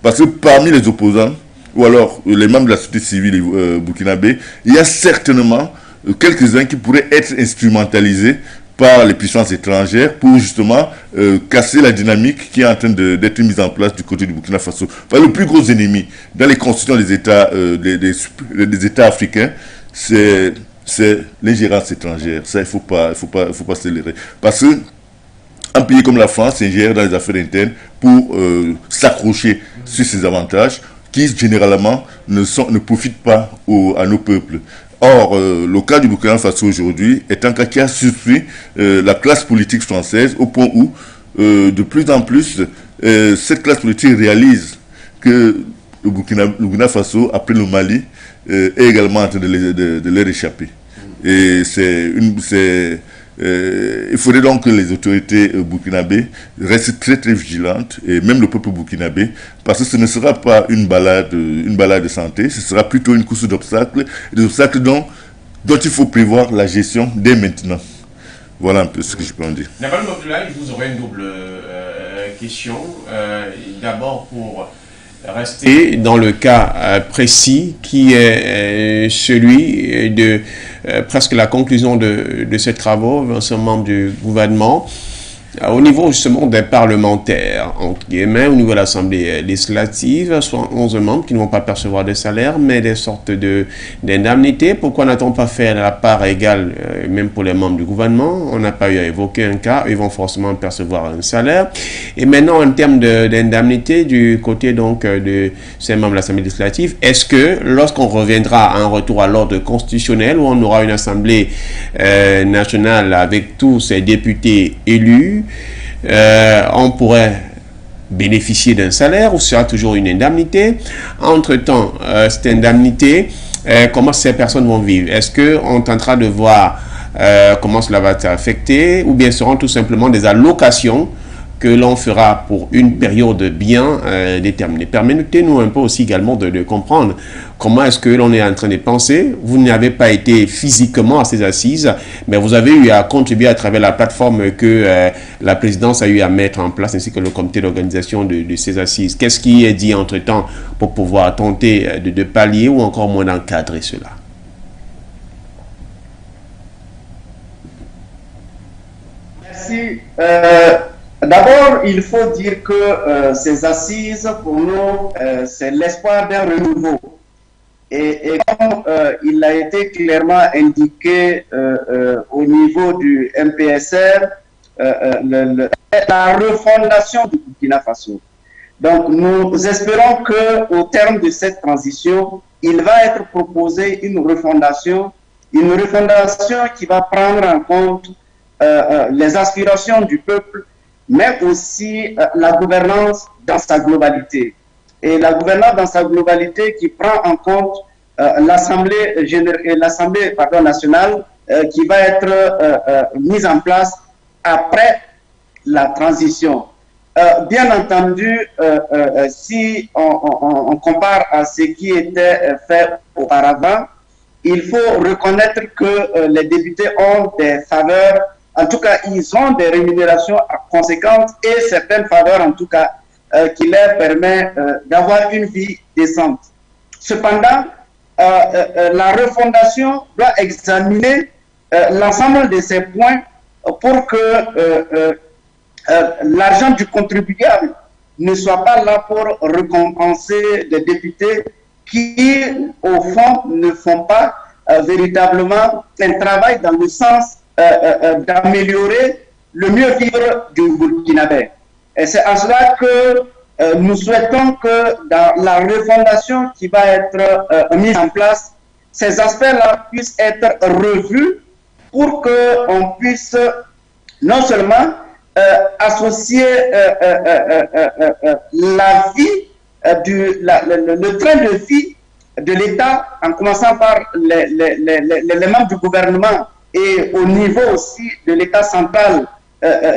Parce que parmi les opposants, ou alors les membres de la société civile burkinabé, il y a certainement quelques-uns qui pourraient être instrumentalisés par les puissances étrangères pour justement casser la dynamique qui est en train d'être mise en place du côté du Burkina Faso. Enfin, le plus gros ennemi dans les constituants des États, des États africains, c'est l'ingérence étrangère. Ça, il faut pas se leurrer. Parce que un pays comme la France s'ingère dans les affaires internes pour s'accrocher sur ses avantages qui généralement ne profitent pas à nos peuples. Or, le cas du Burkina Faso aujourd'hui est un cas qui a surpris la classe politique française au point où, de plus en plus, cette classe politique réalise que le Burkina Faso, après le Mali, est également en train de leur échapper. Et il faudrait donc que les autorités burkinabées restent très très vigilantes, et même le peuple burkinabé, parce que ce ne sera pas une balade de santé, ce sera plutôt une course d'obstacles, des obstacles dont il faut prévoir la gestion dès maintenant. Voilà un peu ce que je peux en dire. Naval Mabdoulaye, je vous aurai une double question. D'abord pour rester dans le cas précis qui est celui de presque la conclusion de ces travaux, un membre du gouvernement, au niveau justement des parlementaires, entre guillemets, au niveau de l'Assemblée législative, soit 11 membres qui ne vont pas percevoir de salaire, mais des sortes d'indemnités. Pourquoi n'a-t-on pas fait la part égale, même pour les membres du gouvernement? On n'a pas eu à évoquer un cas, ils vont forcément percevoir un salaire. Et maintenant, en termes d'indemnité, du côté donc de ces membres de l'Assemblée législative, est-ce que lorsqu'on reviendra à un retour à l'ordre constitutionnel, où on aura une Assemblée nationale avec tous ces députés élus, on pourrait bénéficier d'un salaire ou sera toujours une indemnité? Entre-temps, cette indemnité, comment ces personnes vont vivre? Est-ce qu'on tentera de voir comment cela va affecter, ou bien seront tout simplement des allocations que l'on fera pour une période bien déterminée? Permettez-nous un peu aussi également de comprendre comment est-ce que l'on est en train de penser. Vous n'avez pas été physiquement à ces assises, mais vous avez eu à contribuer à travers la plateforme que la présidence a eu à mettre en place, ainsi que le comité d'organisation de ces assises. Qu'est-ce qui est dit entre-temps pour pouvoir tenter de pallier ou encore moins d'encadrer cela? Merci. D'abord, il faut dire que ces assises, pour nous, c'est l'espoir d'un renouveau. Et comme il a été clairement indiqué au niveau du MPSR, la refondation du Burkina Faso. Donc nous espérons qu'au terme de cette transition, il va être proposé une refondation qui va prendre en compte les aspirations du peuple, mais aussi la gouvernance dans sa globalité. Et la gouvernance dans sa globalité qui prend en compte l'Assemblée nationale qui va être mise en place après la transition. Bien entendu, si on compare à ce qui était fait auparavant, il faut reconnaître que les députés ont des faveurs, en tout cas ils ont des rémunérations conséquentes et certaines faveurs en tout cas qui leur permettent d'avoir une vie décente. Cependant, la refondation doit examiner l'ensemble de ces points pour que l'argent du contribuable ne soit pas là pour récompenser les députés qui, au fond, ne font pas véritablement un travail dans le sens d'améliorer le mieux vivre du Burkinabé. Et c'est en cela que nous souhaitons que dans la refondation qui va être mise en place, ces aspects-là puissent être revus pour qu'on puisse non seulement associer la vie, le train de vie de l'État, en commençant par les membres du gouvernement et au niveau aussi de l'État central,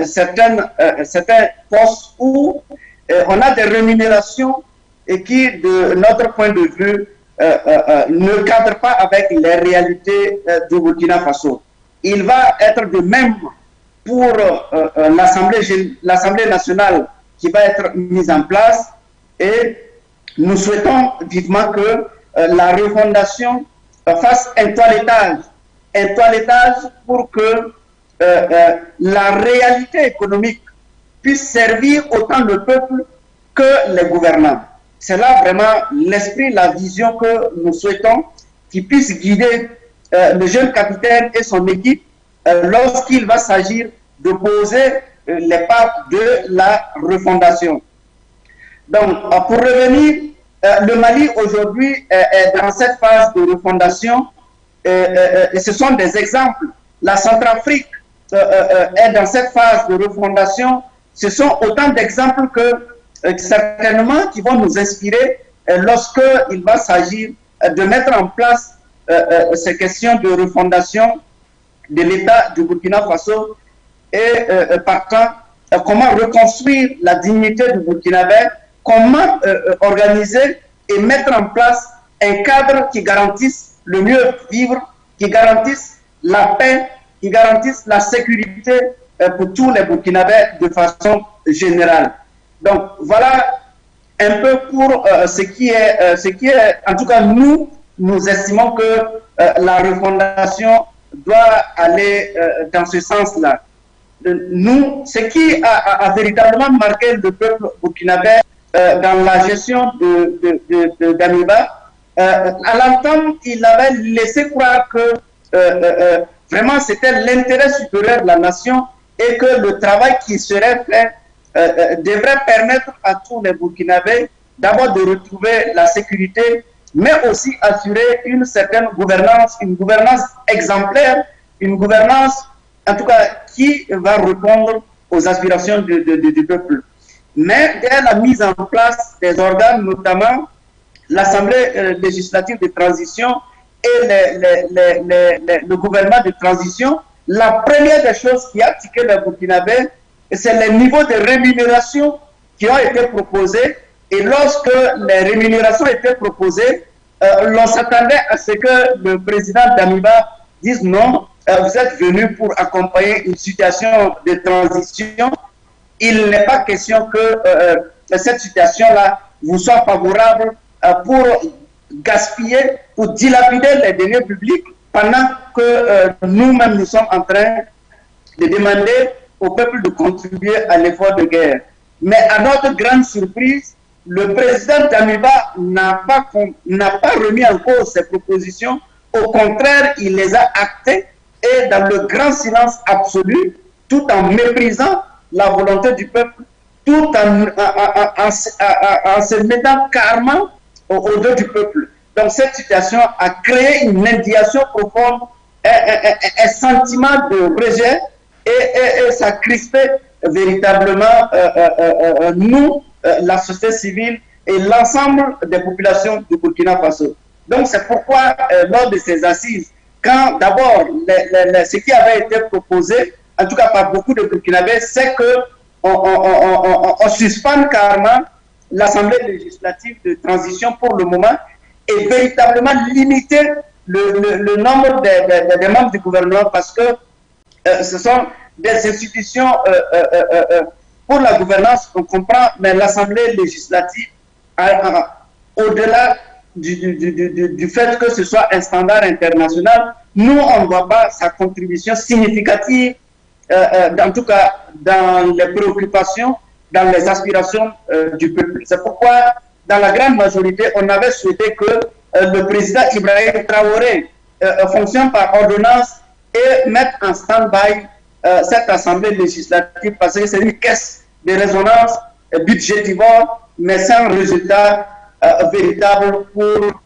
certains postes où on a des rémunérations et qui, de notre point de vue, ne cadrent pas avec les réalités du Burkina Faso. Il va être de même pour l'Assemblée nationale qui va être mise en place et nous souhaitons vivement que la refondation fasse un toilettage pour que la réalité économique puisse servir autant le peuple que les gouvernants. C'est là vraiment l'esprit, la vision que nous souhaitons qui puisse guider le jeune capitaine et son équipe lorsqu'il va s'agir de poser les pas de la refondation. Donc, pour revenir, le Mali aujourd'hui est dans cette phase de refondation et ce sont des exemples. La Centrafrique est dans cette phase de refondation. Ce sont autant d'exemples que certainement qui vont nous inspirer lorsqu'il va s'agir de mettre en place ces questions de refondation de l'État du Burkina Faso et partant, comment reconstruire la dignité du Burkinabé, comment organiser et mettre en place un cadre qui garantisse le mieux vivre, qui garantisse la paix, qui garantisse la sécurité pour tous les Burkinabés de façon générale. Donc voilà un peu pour ce qui est, en tout cas nous estimons que la refondation doit aller dans ce sens-là. Nous, ce qui a véritablement marqué le peuple burkinabé dans la gestion de Damiba, à l'entame, il avait laissé croire que vraiment c'était l'intérêt supérieur de la nation et que le travail qui serait fait devrait permettre à tous les Burkinabés d'abord de retrouver la sécurité, mais aussi assurer une certaine gouvernance, une gouvernance exemplaire, une gouvernance en tout cas qui va répondre aux aspirations du peuple. Mais dès la mise en place des organes, notamment l'Assemblée législative de transition et le gouvernement de transition, la première des choses qui a tiqué les Burkinabés, c'est les niveaux de rémunération qui ont été proposés. Et lorsque les rémunérations étaient proposées, l'on s'attendait à ce que le président Damiba dise non, vous êtes venu pour accompagner une situation de transition. Il n'est pas question que cette situation-là vous soit favorable pour gaspiller, pour dilapider les deniers publics pendant que nous-mêmes nous sommes en train de demander au peuple de contribuer à l'effort de guerre. Mais à notre grande surprise, le président Damiba n'a pas remis en cause ses propositions. Au contraire, il les a actées et dans le grand silence absolu, tout en méprisant la volonté du peuple, tout en se mettant carrément au dos du peuple. Donc cette situation a créé une indignation profonde, un sentiment de rejet et ça crispait véritablement nous, la société civile et l'ensemble des populations du Burkina Faso. Donc c'est pourquoi lors de ces assises, quand d'abord ce qui avait été proposé, en tout cas par beaucoup de Burkinabés, c'est qu'on suspende carrément l'Assemblée législative de transition pour le moment et véritablement limiter le nombre des membres du gouvernement parce que ce sont des institutions pour la gouvernance, on comprend, mais l'Assemblée législative, au-delà du fait que ce soit un standard international, nous, on ne voit pas sa contribution significative, en tout cas dans les préoccupations, dans les aspirations du peuple. C'est pourquoi, dans la grande majorité, on avait souhaité que le président Ibrahim Traoré fonctionne par ordonnance et mette en stand-by cette assemblée législative parce que c'est une caisse de résonance budgétivore, mais sans résultat véritable pour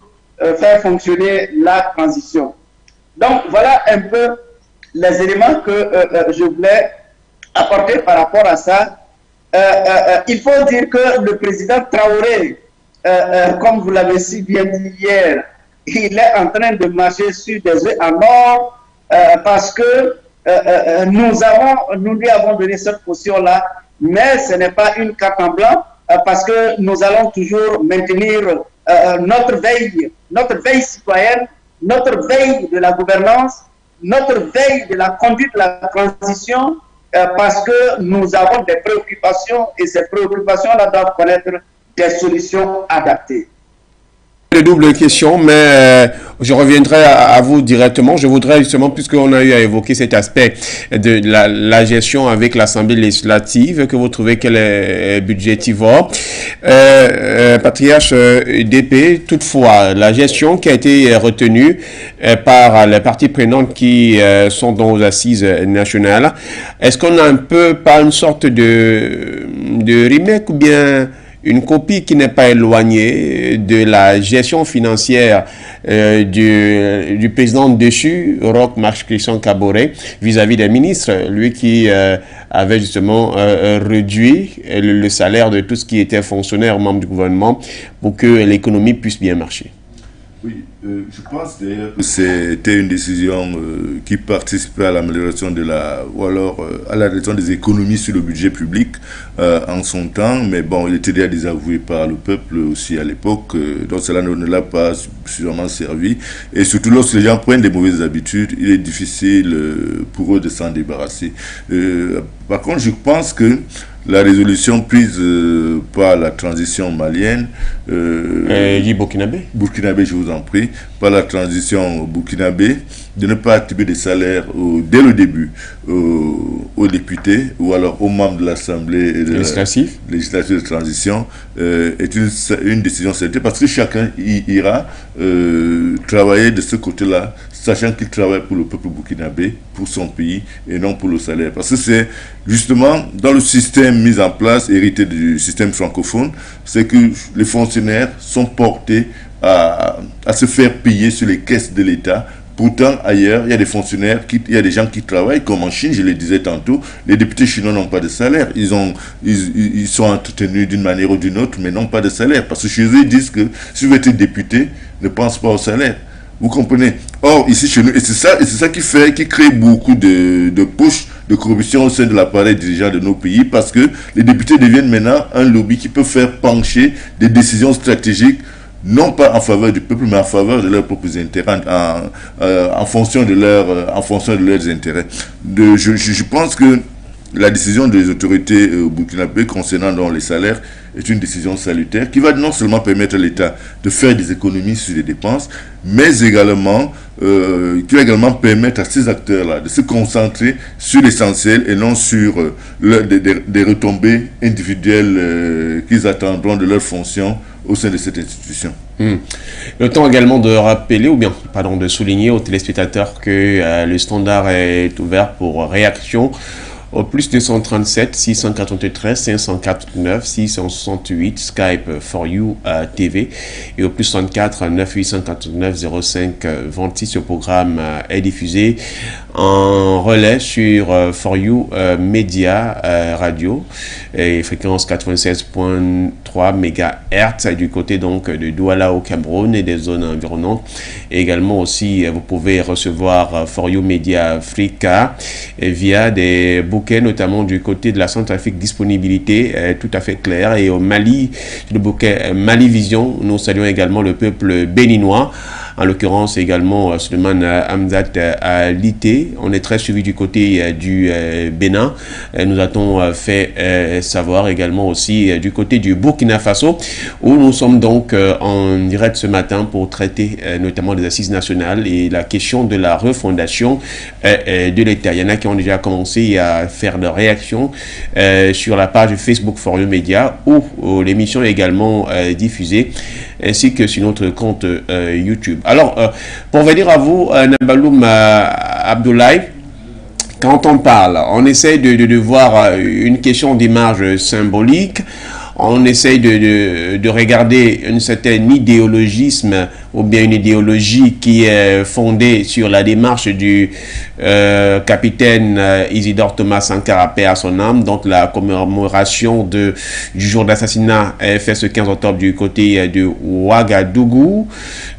faire fonctionner la transition. Donc voilà un peu les éléments que je voulais apporter par rapport à ça. Il faut dire que le président Traoré, comme vous l'avez si bien dit hier, il est en train de marcher sur des œufs en or parce que nous lui avons donné cette position-là, mais ce n'est pas une carte en blanc parce que nous allons toujours maintenir notre veille citoyenne, notre veille de la gouvernance, notre veille de la conduite de la transition parce que nous avons des préoccupations et ces préoccupations-là doivent connaître des solutions adaptées. De double question, mais je reviendrai à vous directement. Je voudrais justement, puisqu'on a eu à évoquer cet aspect de la gestion avec l'Assemblée législative, que vous trouvez qu'elle est budgétivore. Patriarche DP, toutefois, la gestion qui a été retenue par les parties prenantes qui sont dans les assises nationales, est-ce qu'on a un peu pas une sorte de remake ou bien une copie qui n'est pas éloignée de la gestion financière du président déchu, Roch Marc Christian Kaboré, vis-à-vis des ministres, lui qui avait justement réduit le salaire de tout ce qui était fonctionnaire, membre du gouvernement, pour que l'économie puisse bien marcher. Oui, je pense d'ailleurs que c'était une décision qui participait à l'amélioration ou alors à la réduction des économies sur le budget public en son temps, mais bon, il était déjà désavoué par le peuple aussi à l'époque, donc cela ne l'a pas suffisamment servi, et surtout lorsque les gens prennent des mauvaises habitudes, il est difficile pour eux de s'en débarrasser. Par contre, je pense que la résolution prise par la transition malienne, burkinabé, je vous en prie, par la transition burkinabé, de ne pas attribuer des salaires dès le début aux députés ou alors aux membres de l'Assemblée législative de transition est une décision certaine parce que chacun ira travailler de ce côté-là, sachant qu'il travaille pour le peuple burkinabé, pour son pays et non pour le salaire. Parce que c'est justement dans le système mis en place, hérité du système francophone, c'est que les fonctionnaires sont portés à se faire payer sur les caisses de l'État. Pourtant, ailleurs, il y a des fonctionnaires, il y a des gens qui travaillent, comme en Chine, je le disais tantôt, les députés chinois n'ont pas de salaire. Ils sont entretenus d'une manière ou d'une autre, mais n'ont pas de salaire. Parce que chez eux, ils disent que si vous êtes député, ne pense pas au salaire. Vous comprenez? Or, ici chez nous, et c'est ça qui crée beaucoup de push, de corruption au sein de l'appareil dirigeant de nos pays, parce que les députés deviennent maintenant un lobby qui peut faire pencher des décisions stratégiques, non pas en faveur du peuple, mais en faveur de leurs propres intérêts, en fonction de leurs intérêts. Je pense que la décision des autorités burkinabées concernant donc les salaires est une décision salutaire qui va non seulement permettre à l'État de faire des économies sur les dépenses, mais également qui va également permettre à ces acteurs-là de se concentrer sur l'essentiel et non sur des retombées individuelles qu'ils attendront de leur fonction au sein de cette institution. Le temps également de rappeler, ou bien, pardon, de souligner aux téléspectateurs que le standard est ouvert pour réaction au plus 237 693 549 668 Skype for You TV et au plus 64 9 849 05 26. Ce programme est diffusé en relais sur For You Media Radio et fréquence 96.3 MHz du côté donc de Douala au Cameroun et des zones environnantes. Et également aussi vous pouvez recevoir For You Media Africa via des bouquets notamment du côté de la Centrafrique, disponibilité tout à fait claire. Et au Mali, le bouquet Mali Vision, nous saluons également le peuple béninois, en l'occurrence également Suleiman Hamzat Lité. On est très suivi du côté du Bénin. Nous a-t-on fait savoir également aussi du côté du Burkina Faso, où nous sommes donc en direct ce matin pour traiter notamment des assises nationales et la question de la refondation de l'État. Il y en a qui ont déjà commencé à faire leur réaction sur la page Facebook For You Media, où l'émission est également diffusée, ainsi que sur notre compte YouTube. Alors, pour venir à vous, Nabaloum Abdoulaye, quand on parle, on essaie de voir une question d'image symbolique, on essaye de regarder un certain idéologisme ou bien une idéologie qui est fondée sur la démarche du capitaine Isidore Thomas Sankara, paix à son âme. Donc la commémoration du jour d'assassinat est faite ce 15 octobre du côté de Ouagadougou.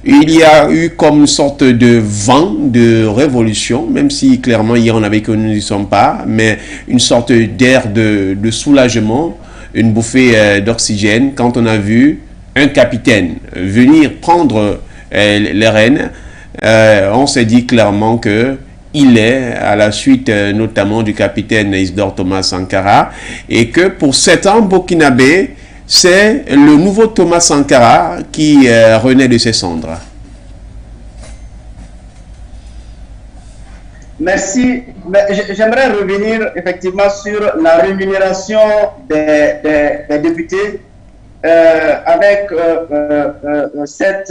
Il y a eu comme une sorte de vent de révolution, même si clairement hier on avait que nous n'y sommes pas, mais une sorte d'air de soulagement, une bouffée d'oxygène quand on a vu un capitaine venir prendre les rênes. On s'est dit clairement que il est à la suite notamment du capitaine Isidore Thomas Sankara et que pour 7 ans burkinabé, c'est le nouveau Thomas Sankara qui renaît de ses cendres. Merci. J'aimerais revenir effectivement sur la rémunération des députés avec cette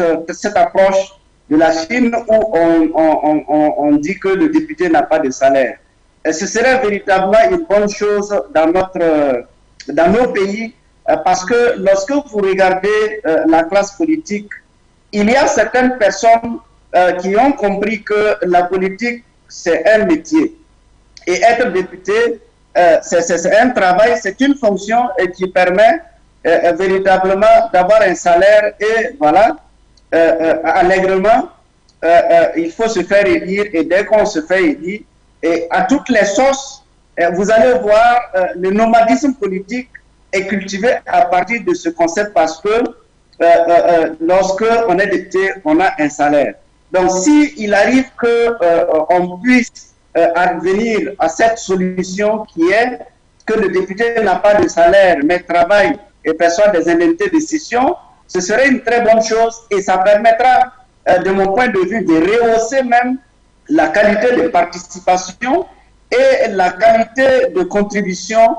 approche de la Chine où on dit que le député n'a pas de salaire. Et ce serait véritablement une bonne chose dans nos pays parce que lorsque vous regardez la classe politique, il y a certaines personnes qui ont compris que la politique c'est un métier. Et être député, c'est un travail, c'est une fonction qui permet véritablement d'avoir un salaire et voilà, allègrement, il faut se faire élire et dès qu'on se fait élire, et à toutes les sauces, vous allez voir, le nomadisme politique est cultivé à partir de ce concept parce que lorsque on est député, on a un salaire. Donc, s'il arrive qu'on puisse advenir à cette solution qui est que le député n'a pas de salaire, mais travaille et perçoit des indemnités de session, ce serait une très bonne chose et ça permettra, de mon point de vue, de rehausser même la qualité de participation et la qualité de contribution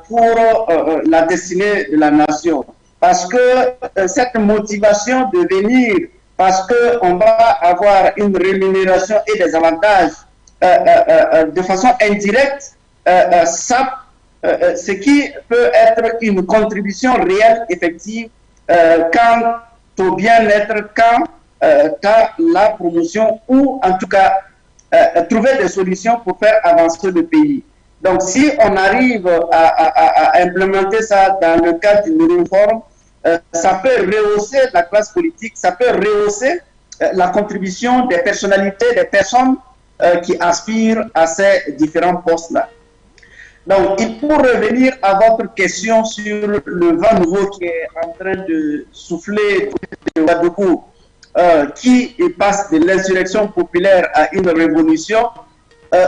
pour la destinée de la nation. Parce que cette motivation de venir parce qu'on va avoir une rémunération et des avantages de façon indirecte, ce qui peut être une contribution réelle, effective, quant au bien-être, quant à la promotion, ou en tout cas trouver des solutions pour faire avancer le pays. Donc si on arrive à implémenter ça dans le cadre d'une réforme, ça peut rehausser la classe politique, ça peut rehausser la contribution des personnalités, des personnes qui aspirent à ces différents postes-là. Donc, pour revenir à votre question sur le vent nouveau qui est en train de souffler de Ouagadougou, qui passe de l'insurrection populaire à une révolution,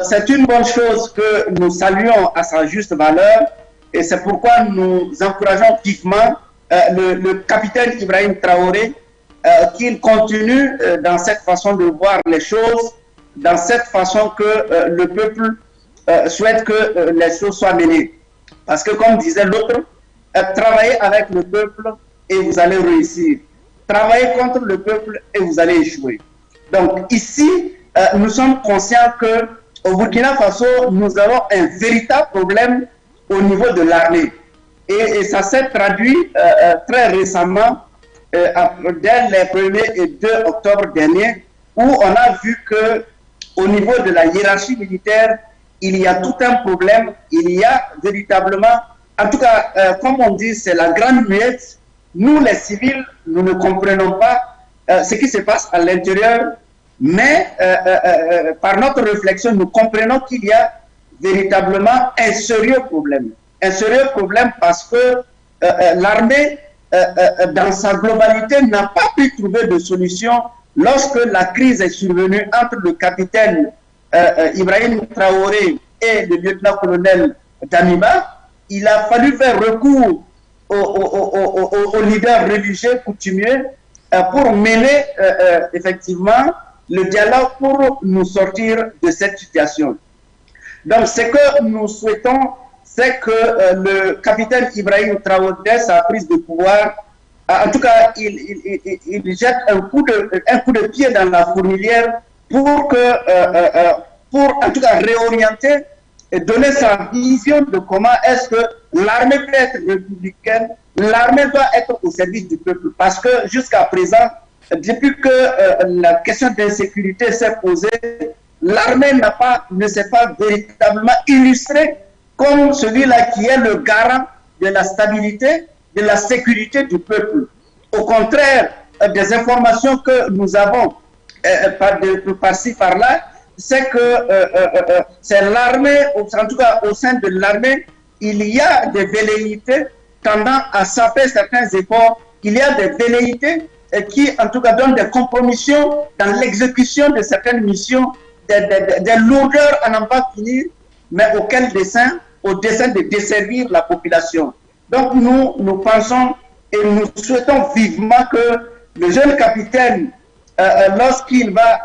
c'est une bonne chose que nous saluons à sa juste valeur et c'est pourquoi nous encourageons vivement le capitaine Ibrahim Traoré qu'il continue dans cette façon de voir les choses, dans cette façon que le peuple souhaite que les choses soient menées. Parce que comme disait l'autre, travaillez avec le peuple et vous allez réussir. Travaillez contre le peuple et vous allez échouer. Donc ici, nous sommes conscients qu'au Burkina Faso, nous avons un véritable problème au niveau de l'armée. Et ça s'est traduit très récemment, dès les 1er et 2 octobre dernier, où on a vu qu'au niveau de la hiérarchie militaire, il y a tout un problème, il y a véritablement, en tout cas, comme on dit, c'est la grande muette. Nous, les civils, nous ne comprenons pas ce qui se passe à l'intérieur, mais par notre réflexion, nous comprenons qu'il y a véritablement un sérieux problème. Un sérieux problème parce que l'armée, dans sa globalité, n'a pas pu trouver de solution lorsque la crise est survenue entre le capitaine Ibrahim Traoré et le lieutenant-colonel Damiba. Il a fallu faire recours aux leaders religieux coutumiers pour mener effectivement le dialogue pour nous sortir de cette situation. Donc ce que nous souhaitons, c'est que le capitaine Ibrahim Traoré, sa prise de pouvoir, en tout cas, il jette un coup de pied dans la fourmilière pour en tout cas réorienter et donner sa vision de comment est-ce que l'armée peut être républicaine, l'armée doit être au service du peuple. Parce que jusqu'à présent, depuis que la question d'insécurité s'est posée, l'armée ne s'est pas véritablement illustrée comme celui-là qui est le garant de la stabilité, de la sécurité du peuple. Au contraire, des informations que nous avons par-ci, par-là, c'est que c'est l'armée, en tout cas au sein de l'armée, il y a des velléités tendant à saper certains efforts, il y a des velléités qui en tout cas donnent des compromissions dans l'exécution de certaines missions, des lourdeurs à n'en pas finir, mais au dessein de desservir la population. Donc nous pensons et nous souhaitons vivement que le jeune capitaine, lorsqu'il va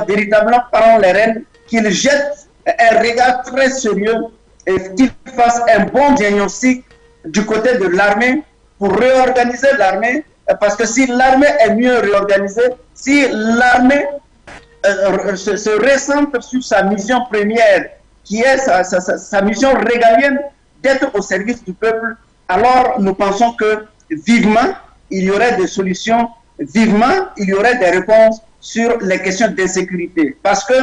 véritablement prendre les rênes, qu'il jette un regard très sérieux et qu'il fasse un bon diagnostic du côté de l'armée pour réorganiser l'armée, parce que si l'armée est mieux réorganisée, si l'armée se recentre sur sa mission première, qui est sa mission régalienne d'être au service du peuple, alors nous pensons que vivement, il y aurait des solutions, vivement, il y aurait des réponses sur les questions d'insécurité. Parce que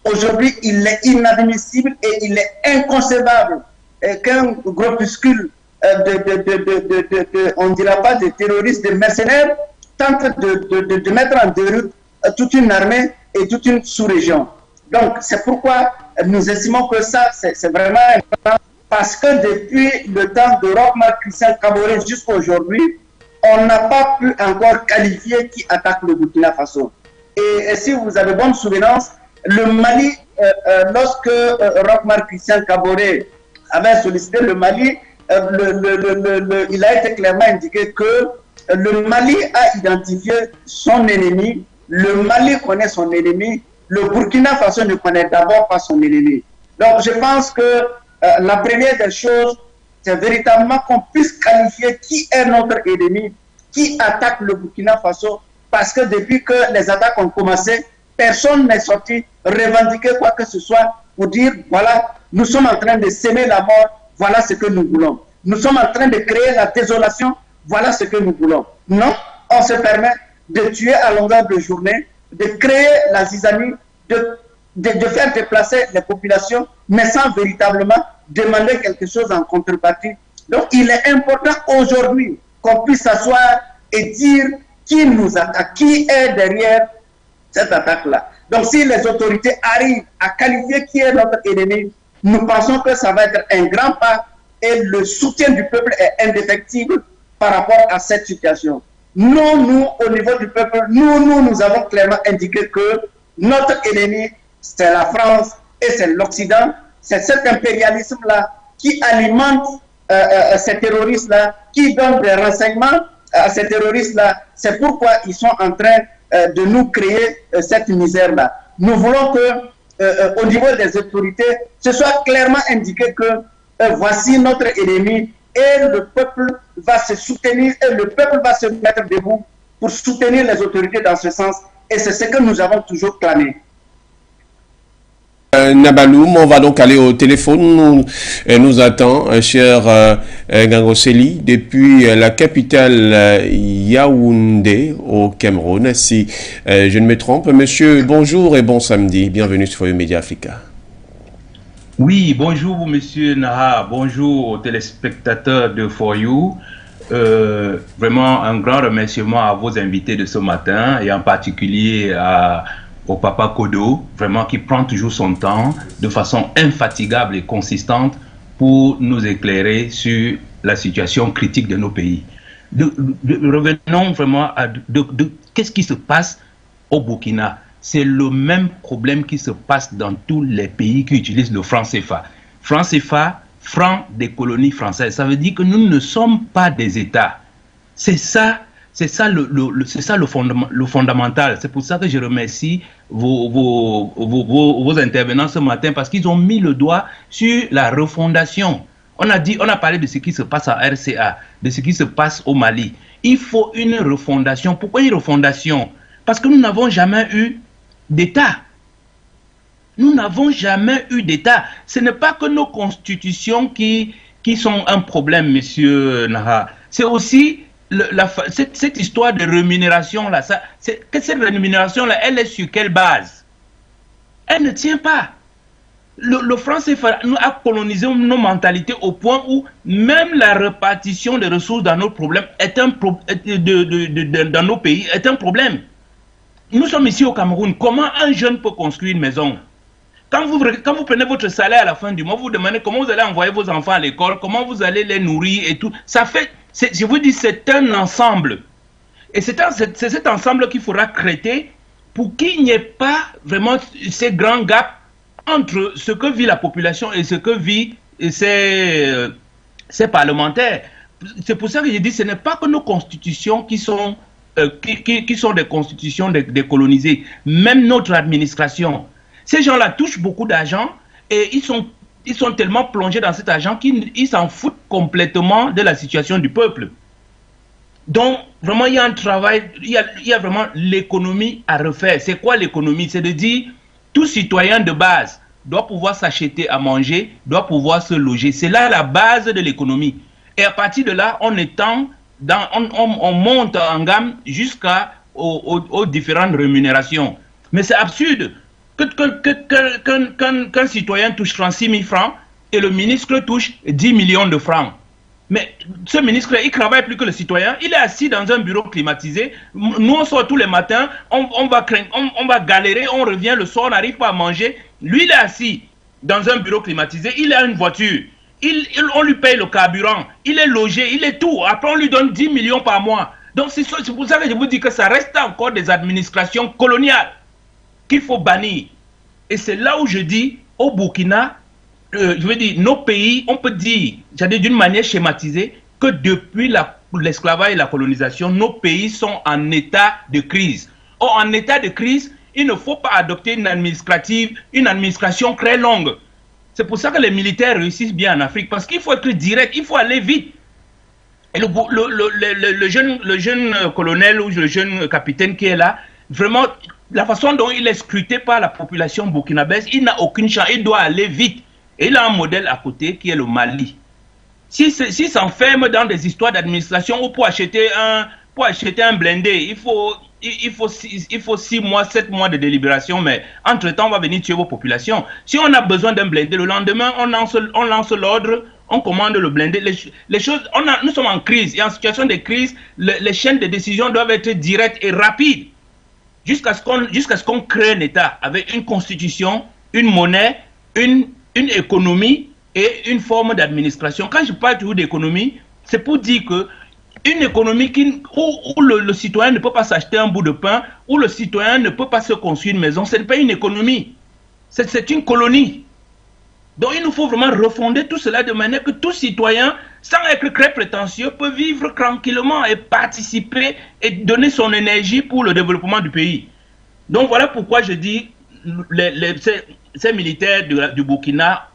aujourd'hui, il est inadmissible et il est inconcevable qu'un groupuscule on ne dira pas de terroristes, de mercenaires, tente de mettre en déroute toute une armée et toute une sous-région. Donc, c'est pourquoi nous estimons que ça, c'est vraiment important, parce que depuis le temps de Roch-Marc Christian Kaboré jusqu'à aujourd'hui, on n'a pas pu encore qualifier qui attaque le Burkina Faso. Et si vous avez bonne souvenance, le Mali, lorsque Roch-Marc Christian Kaboré avait sollicité le Mali, il a été clairement indiqué que le Mali a identifié son ennemi, le Mali connaît son ennemi, le Burkina Faso ne connaît d'abord pas son ennemi. Donc je pense que la première des choses, c'est véritablement qu'on puisse qualifier qui est notre ennemi, qui attaque le Burkina Faso, parce que depuis que les attaques ont commencé, personne n'est sorti revendiquer quoi que ce soit pour dire, voilà, nous sommes en train de s'aimer la mort, voilà ce que nous voulons. Nous sommes en train de créer la désolation, voilà ce que nous voulons. Non, on se permet de tuer à longueur de journée, de créer la zizanie, de faire déplacer les populations, mais sans véritablement demander quelque chose en contrepartie. Donc il est important aujourd'hui qu'on puisse s'asseoir et dire qui nous attaque, qui est derrière cette attaque-là. Donc si les autorités arrivent à qualifier qui est notre ennemi, nous pensons que ça va être un grand pas et le soutien du peuple est indéfectible par rapport à cette situation. Nous, au niveau du peuple, nous avons clairement indiqué que notre ennemi c'est la France et c'est l'Occident. C'est cet impérialisme-là qui alimente ces terroristes-là, qui donne des renseignements à ces terroristes-là. C'est pourquoi ils sont en train de nous créer cette misère-là. Nous voulons que, au niveau des autorités, ce soit clairement indiqué que voici notre ennemi et le peuple va se soutenir et le peuple va se mettre debout pour soutenir les autorités dans ce sens. Et c'est ce que nous avons toujours clamé. Nabaloum, on va donc aller au téléphone. Nous attend, cher Gangoseli, depuis la capitale Yaoundé, au Cameroun. Si je ne me trompe, monsieur, bonjour et bon samedi. Bienvenue sur Forum Média Africa. Oui, bonjour, monsieur Naha. Bonjour aux téléspectateurs de For You. Vraiment un grand remerciement à vos invités de ce matin et en particulier au Papa Kodo, vraiment qui prend toujours son temps de façon infatigable et consistante pour nous éclairer sur la situation critique de nos pays. Revenons vraiment à qu'est-ce qui se passe au Burkina. C'est le même problème qui se passe dans tous les pays qui utilisent le franc CFA. Franc CFA, franc des colonies françaises. Ça veut dire que nous ne sommes pas des États. C'est ça le fondamental. C'est pour ça que je remercie vos intervenants ce matin, parce qu'ils ont mis le doigt sur la refondation. On a parlé de ce qui se passe en RCA, de ce qui se passe au Mali. Il faut une refondation. Pourquoi une refondation? Parce que nous n'avons jamais eu d'État. Nous n'avons jamais eu d'État. Ce n'est pas que nos constitutions qui sont un problème, monsieur Naha. C'est aussi cette histoire de rémunération-là. Cette rémunération-là, elle est sur quelle base? Elle ne tient pas. Le franc CFA a colonisé nos mentalités au point où même la répartition des ressources dans nos problèmes dans nos pays est un problème. Nous sommes ici au Cameroun. Comment un jeune peut construire une maison? Quand vous prenez votre salaire à la fin du mois, vous vous demandez comment vous allez envoyer vos enfants à l'école, comment vous allez les nourrir et tout. Ça fait, je vous dis, c'est un ensemble. Et c'est cet ensemble qu'il faudra traiter pour qu'il n'y ait pas vraiment ces grands gaps entre ce que vit la population et ce que vivent ces parlementaires. C'est pour ça que je dis, ce n'est pas que nos constitutions qui sont des constitutions décolonisées, même notre administration. Ces gens-là touchent beaucoup d'argent et ils sont tellement plongés dans cet argent qu'ils s'en foutent complètement de la situation du peuple. Donc, vraiment, il y a un travail, il y a vraiment l'économie à refaire. C'est quoi l'économie? C'est de dire, tout citoyen de base doit pouvoir s'acheter à manger, doit pouvoir se loger. C'est là la base de l'économie. Et à partir de là, on monte en gamme jusqu'aux différentes rémunérations. Mais c'est absurde qu'un citoyen touche 36 000 francs et le ministre touche 10 millions de francs. Mais ce ministre, il travaille plus que le citoyen. Il est assis dans un bureau climatisé. Nous, on sort tous les matins, on va galérer, on revient le soir, on n'arrive pas à manger. Lui, il est assis dans un bureau climatisé, il a une voiture. On lui paye le carburant, il est logé, il est tout. Après, on lui donne 10 millions par mois. Donc, c'est pour ça que je vous dis que ça reste encore des administrations coloniales qu'il faut bannir. Et c'est là où je dis, au Burkina, je veux dire, nos pays, on peut dire, d'une manière schématisée, que depuis l'esclavage et la colonisation, nos pays sont en état de crise. Or, en état de crise, il ne faut pas adopter une administration très longue. C'est pour ça que les militaires réussissent bien en Afrique, parce qu'il faut être direct, il faut aller vite. Et le jeune colonel ou le jeune capitaine qui est là, vraiment, la façon dont il est scruté par la population burkinabèse, il n'a aucune chance, il doit aller vite. Et il a un modèle à côté qui est le Mali. S'il s'enferme dans des histoires d'administration ou pour acheter un blindé, il faut 6 mois, 7 mois de délibération, mais entre-temps, on va venir tuer vos populations. Si on a besoin d'un blindé, le lendemain, on lance l'ordre, on commande le blindé. Les choses, nous sommes en crise, et en situation de crise, les chaînes de décision doivent être directes et rapides, jusqu'à ce qu'on crée un État avec une constitution, une monnaie, une économie et une forme d'administration. Quand je parle toujours d'économie, c'est pour dire que une économie où le citoyen ne peut pas s'acheter un bout de pain, où le citoyen ne peut pas se construire une maison, ce n'est pas une économie. C'est une colonie. Donc il nous faut vraiment refonder tout cela de manière que tout citoyen, sans être très prétentieux, peut vivre tranquillement et participer et donner son énergie pour le développement du pays. Donc voilà pourquoi je dis ces militaires du Burkina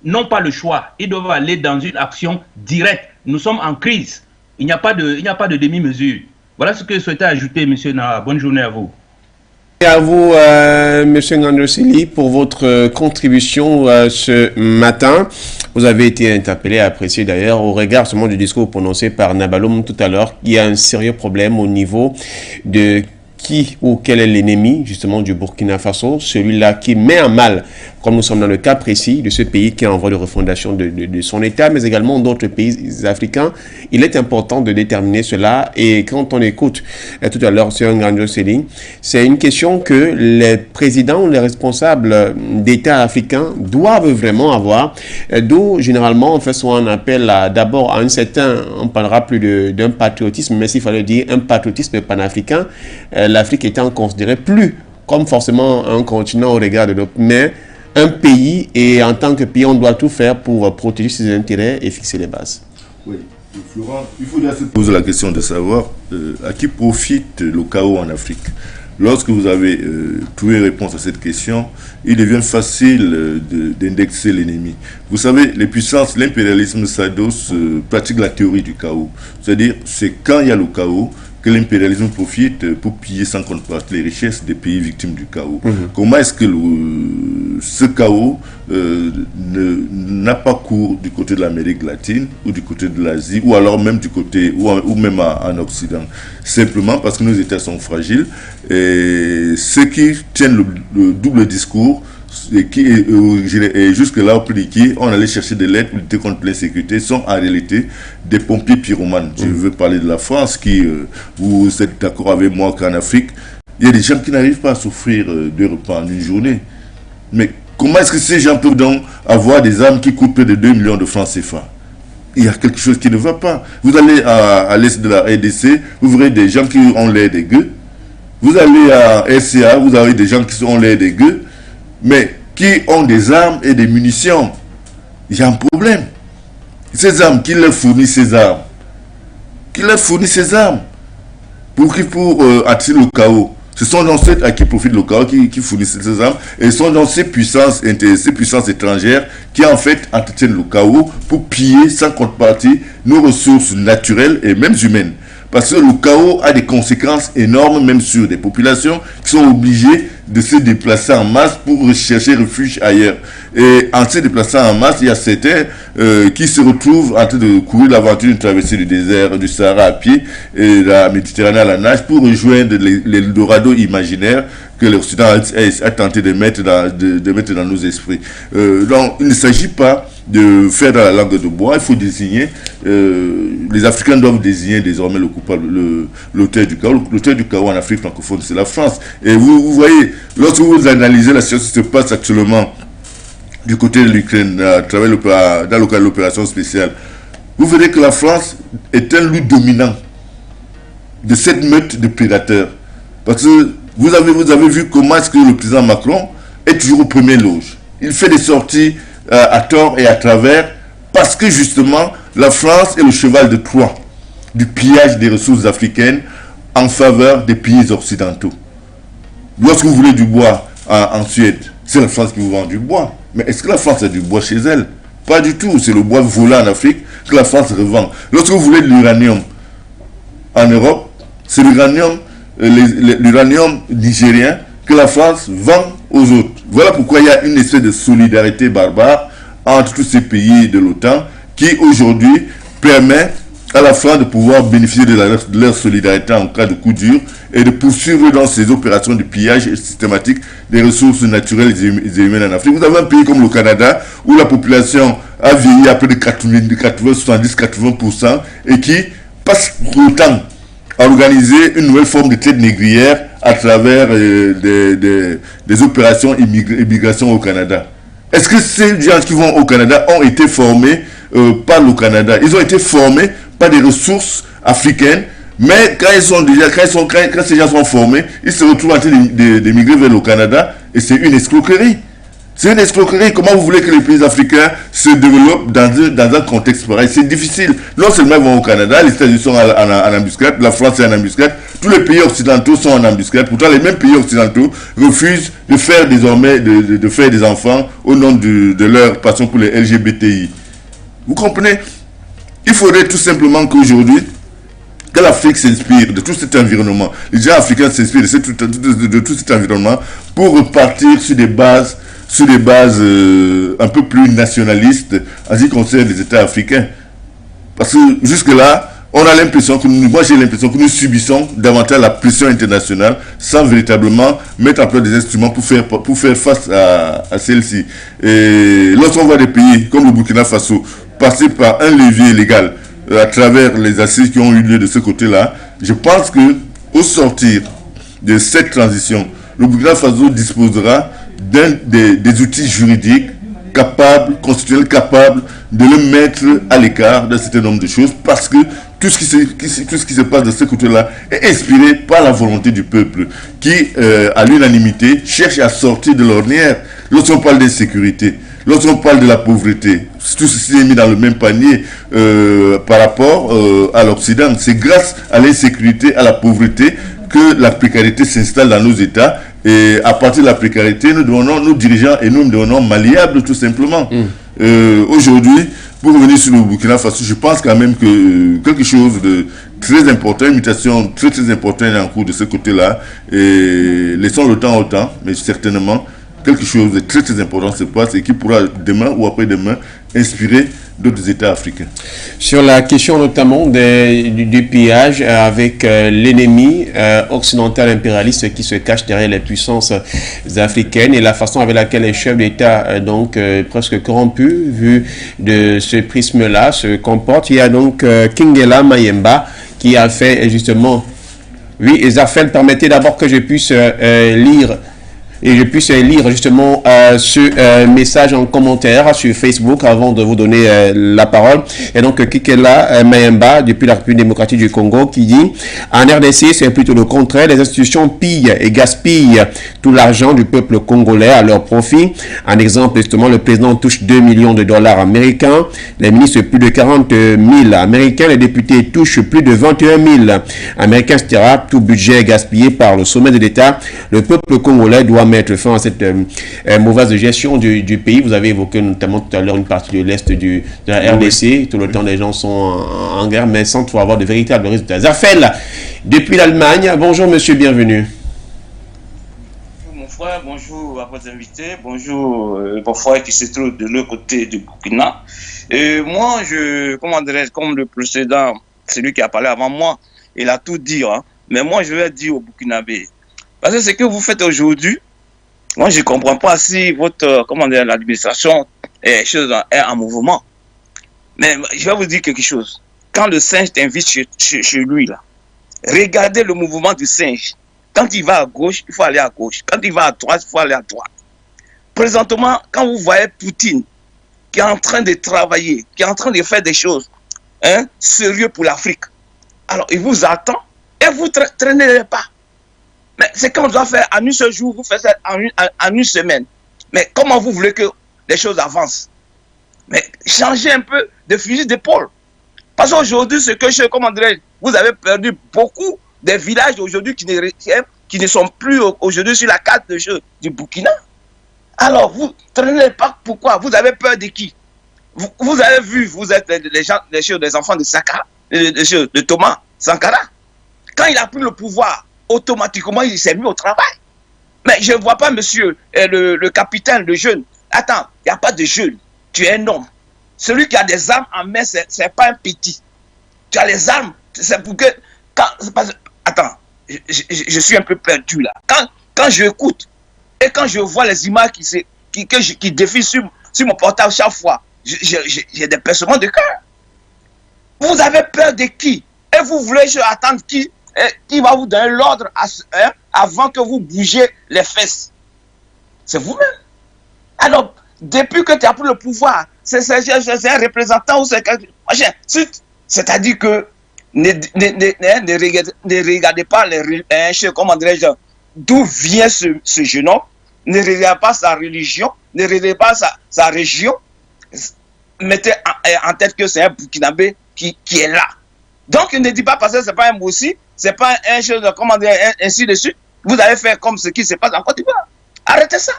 n'ont pas le choix. Ils doivent aller dans une action directe. Nous sommes en crise. Il n'y a pas de demi-mesure. Voilà ce que je souhaitais ajouter, M. Naha. Bonne journée à vous. Et à vous, M. Ngandoseli, pour votre contribution ce matin. Vous avez été interpellé, apprécié d'ailleurs, au regard seulement du discours prononcé par Nabaloum tout à l'heure. Il y a un sérieux problème au niveau de qui ou quel est l'ennemi justement du Burkina Faso, celui-là qui met en mal, comme nous sommes dans le cas précis de ce pays qui est en voie de refondation de son État, mais également d'autres pays africains. Il est important de déterminer cela, et quand on écoute tout à l'heure M. Ngandoseli, c'est une question que les présidents, les responsables d'États africains doivent vraiment avoir, d'où généralement on fait souvent un appel d'abord à un certain, on parlera plus d'un patriotisme, mais s'il fallait dire un patriotisme panafricain, l'Afrique étant considérée plus comme forcément un continent au regard de l'autre, mais un pays, et en tant que pays, on doit tout faire pour protéger ses intérêts et fixer les bases. Oui, Florent, il faudrait se poser la question de savoir à qui profite le chaos en Afrique. Lorsque vous avez trouvé réponse à cette question, il devient facile d'indexer l'ennemi. Vous savez, les puissances, l'impérialisme SADOS pratique la théorie du chaos. C'est-à-dire, c'est quand il y a le chaos que l'impérialisme profite pour piller sans contrepartie les richesses des pays victimes du chaos. Comment est-ce que ce chaos n'a pas cours du côté de l'Amérique latine ou du côté de l'Asie, ou alors même du côté, ou même en Occident? Simplement parce que nos États sont fragiles, et ceux qui tiennent le double discours, et jusque-là, au plus qui on allait chercher de l'aide pour lutter contre l'insécurité, sont en réalité des pompiers pyromanes. Je veux parler de la France, qui, vous êtes d'accord avec moi qu'en Afrique, il y a des gens qui n'arrivent pas à s'offrir 2 repas en une journée. Mais comment est-ce que ces gens peuvent donc avoir des armes qui coûtent près de 2 millions de francs CFA? Il y a quelque chose qui ne va pas. Vous allez à l'est de la RDC, vous verrez des gens qui ont l'air des gueux. Vous allez à RCA, vous avez des gens qui ont l'air des gueux, mais qui ont des armes et des munitions. Il y a un problème. Ces armes, qui leur fournissent ces armes? Qui leur fournissent ces armes pour attirer le chaos? Ce sont dans ceux à qui profite le chaos qui fournissent ces armes, et ce sont dans ces puissances étrangères qui en fait entretiennent le chaos pour piller sans contrepartie nos ressources naturelles et même humaines. Parce que le chaos a des conséquences énormes, même sur des populations qui sont obligées de se déplacer en masse pour rechercher refuge ailleurs. Et en se déplaçant en masse, il y a certains qui se retrouvent en train de courir l'aventure d'une traversée du désert, du Sahara à pied, et la Méditerranée à la nage, pour rejoindre l'Eldorado imaginaire que l'Occident a tenté de mettre dans nos esprits. Donc, il ne s'agit pas de faire dans la langue de bois, il faut désigner, les Africains doivent désigner désormais le coupable, l'auteur du chaos. L'auteur du chaos en Afrique francophone, c'est la France. Et vous voyez, lorsque vous analysez la situation qui se passe actuellement du côté de l'Ukraine, dans le cadre de l'opération spéciale, vous verrez que la France est un loup dominant de cette meute de prédateurs. Parce que vous avez vu comment est-ce que le président Macron est toujours au premier loge. Il fait des sorties à tort et à travers, parce que justement la France est le cheval de Troie du pillage des ressources africaines en faveur des pays occidentaux. Lorsque vous voulez du bois en Suède, c'est la France qui vous vend du bois. Mais est-ce que la France a du bois chez elle? Pas du tout. C'est le bois volant en Afrique que la France revend. Lorsque vous voulez de l'uranium en Europe, c'est l'uranium nigérien que la France vend aux autres. Voilà pourquoi il y a une espèce de solidarité barbare entre tous ces pays de l'OTAN qui aujourd'hui permet à la France de pouvoir bénéficier de leur solidarité en cas de coup dur et de poursuivre dans ces opérations de pillage systématique des ressources naturelles et humaines en Afrique. Vous avez un pays comme le Canada où la population a vieilli à près de 70-80% et qui passe le temps à organiser une nouvelle forme de traite négrière à travers des opérations immigration au Canada. Est-ce que ces gens qui vont au Canada ont été formés par le Canada? Ils ont été formés par des ressources africaines, mais quand ces gens sont formés, ils se retrouvent en train d'émigrer vers le Canada, et c'est une escroquerie. C'est une escroquerie. Comment vous voulez que les pays africains se développent dans un contexte pareil? C'est difficile. Non seulement ils vont au Canada, les États-Unis sont en embuscade, la France est en embuscade, tous les pays occidentaux sont en embuscade. Pourtant, les mêmes pays occidentaux refusent de faire désormais, de faire des enfants au nom de leur passion pour les LGBTI. Vous comprenez? Il faudrait tout simplement qu'aujourd'hui, que l'Afrique s'inspire de tout cet environnement. Les gens africains s'inspirent de tout cet environnement pour repartir sur des bases un peu plus nationalistes en ce qui concerne les États africains. Parce que jusque-là, on a l'impression que moi j'ai l'impression que nous subissons davantage la pression internationale sans véritablement mettre en place des instruments pour faire face à celle-ci. Et lorsqu'on voit des pays comme le Burkina Faso passer par un levier légal à travers les assises qui ont eu lieu de ce côté-là, je pense que au sortir de cette transition, le Burkina Faso disposera des outils juridiques constitutionnels capables de le mettre à l'écart d'un certain nombre de choses, parce que tout ce qui se passe de ce côté-là est inspiré par la volonté du peuple qui, à l'unanimité, cherche à sortir de l'ornière. Lorsqu'on parle d'insécurité, lorsqu'on parle de la pauvreté, tout ceci est mis dans le même panier par rapport à l'Occident. C'est grâce à l'insécurité, à la pauvreté, que la précarité s'installe dans nos États. Et à partir de la précarité, nous devenons nos dirigeants et nous devenons malléables tout simplement. Aujourd'hui, pour revenir sur le Burkina Faso, je pense quand même que quelque chose de très important, une mutation très très importante est en cours de ce côté-là. Et laissons le temps au temps, mais certainement quelque chose de très très important se passe et qui pourra demain ou après-demain inspirer d'autres États africains. Sur la question notamment du pillage avec l'ennemi occidental impérialiste qui se cache derrière les puissances africaines et la façon avec laquelle les chefs d'État presque corrompus vu de ce prisme-là se comportent. Il y a donc Kingela Mayemba qui a fait justement... Oui, Zafel, permettez d'abord que je puisse lire justement ce message en commentaire sur Facebook avant de vous donner la parole. Et donc Kingela Mayemba depuis la République démocratique du Congo qui dit en RDC c'est plutôt le contraire, les institutions pillent et gaspillent tout l'argent du peuple congolais à leur profit. Un exemple justement, le président touche 2 millions de dollars américains, les ministres plus de 40 000 américains, les députés touchent plus de 21 000 américains, etc. Tout budget est gaspillé par le sommet de l'État. Le peuple congolais doit mettre fin à cette mauvaise gestion du pays. Vous avez évoqué notamment tout à l'heure une partie de l'Est de la RDC. Tout le temps, les gens sont en guerre, mais sans pouvoir avoir de véritables résultats. Zafel, depuis l'Allemagne. Bonjour, monsieur, bienvenue. Bonjour, mon frère. Bonjour à vos invités. Bonjour, mon frère qui se trouve de l'autre côté du Burkina. Moi, comme le précédent, celui qui a parlé avant moi, il a tout dit. Hein. Mais moi, je vais dire au Burkinabé. Parce que ce que vous faites aujourd'hui, moi, je ne comprends pas si l'administration est en mouvement. Mais je vais vous dire quelque chose. Quand le singe t'invite chez lui, là, regardez le mouvement du singe. Quand il va à gauche, il faut aller à gauche. Quand il va à droite, il faut aller à droite. Présentement, quand vous voyez Poutine, qui est en train de travailler, qui est en train de faire des choses sérieuses pour l'Afrique, alors il vous attend et vous traînez les pas. Mais c'est qu'on doit faire en un seul jour, vous faites ça en une semaine. Mais comment vous voulez que les choses avancent? Mais changez un peu de fusil d'épaule. Parce qu'aujourd'hui, vous avez perdu beaucoup des villages aujourd'hui qui ne sont plus aujourd'hui sur la carte du Burkina. Alors, vous traînez pas, pourquoi? Vous avez peur de qui? Vous avez vu, vous êtes des enfants de Sankara, de Thomas Sankara. Quand il a pris le pouvoir, automatiquement, il s'est mis au travail. Mais je ne vois pas, monsieur, le capitaine, le jeune. Attends, il n'y a pas de jeune. Tu es un homme. Celui qui a des armes en main, ce n'est pas un petit. Tu as les armes, c'est pour que... Attends, je suis un peu perdu là. Quand j'écoute et quand je vois les images qui défilent sur mon portable chaque fois, j'ai des pincements de cœur. Vous avez peur de qui? Et vous voulez attendre qui va vous donner l'ordre avant que vous bougez les fesses? C'est vous-même. Alors, depuis que tu as pris le pouvoir, c'est un représentant ou c'est quelqu'un. C'est-à-dire que ne regardez pas d'où vient ce jeune homme ne regarde pas sa religion, ne regarde pas sa région, mettez en tête que c'est un Burkinabé qui est là. Donc, ne dit pas parce que ce n'est pas un Moussi, ce n'est pas un chose, comment dire, ainsi de suite. Vous allez faire comme ce qui se passe en Côte d'Ivoire. Arrêtez ça.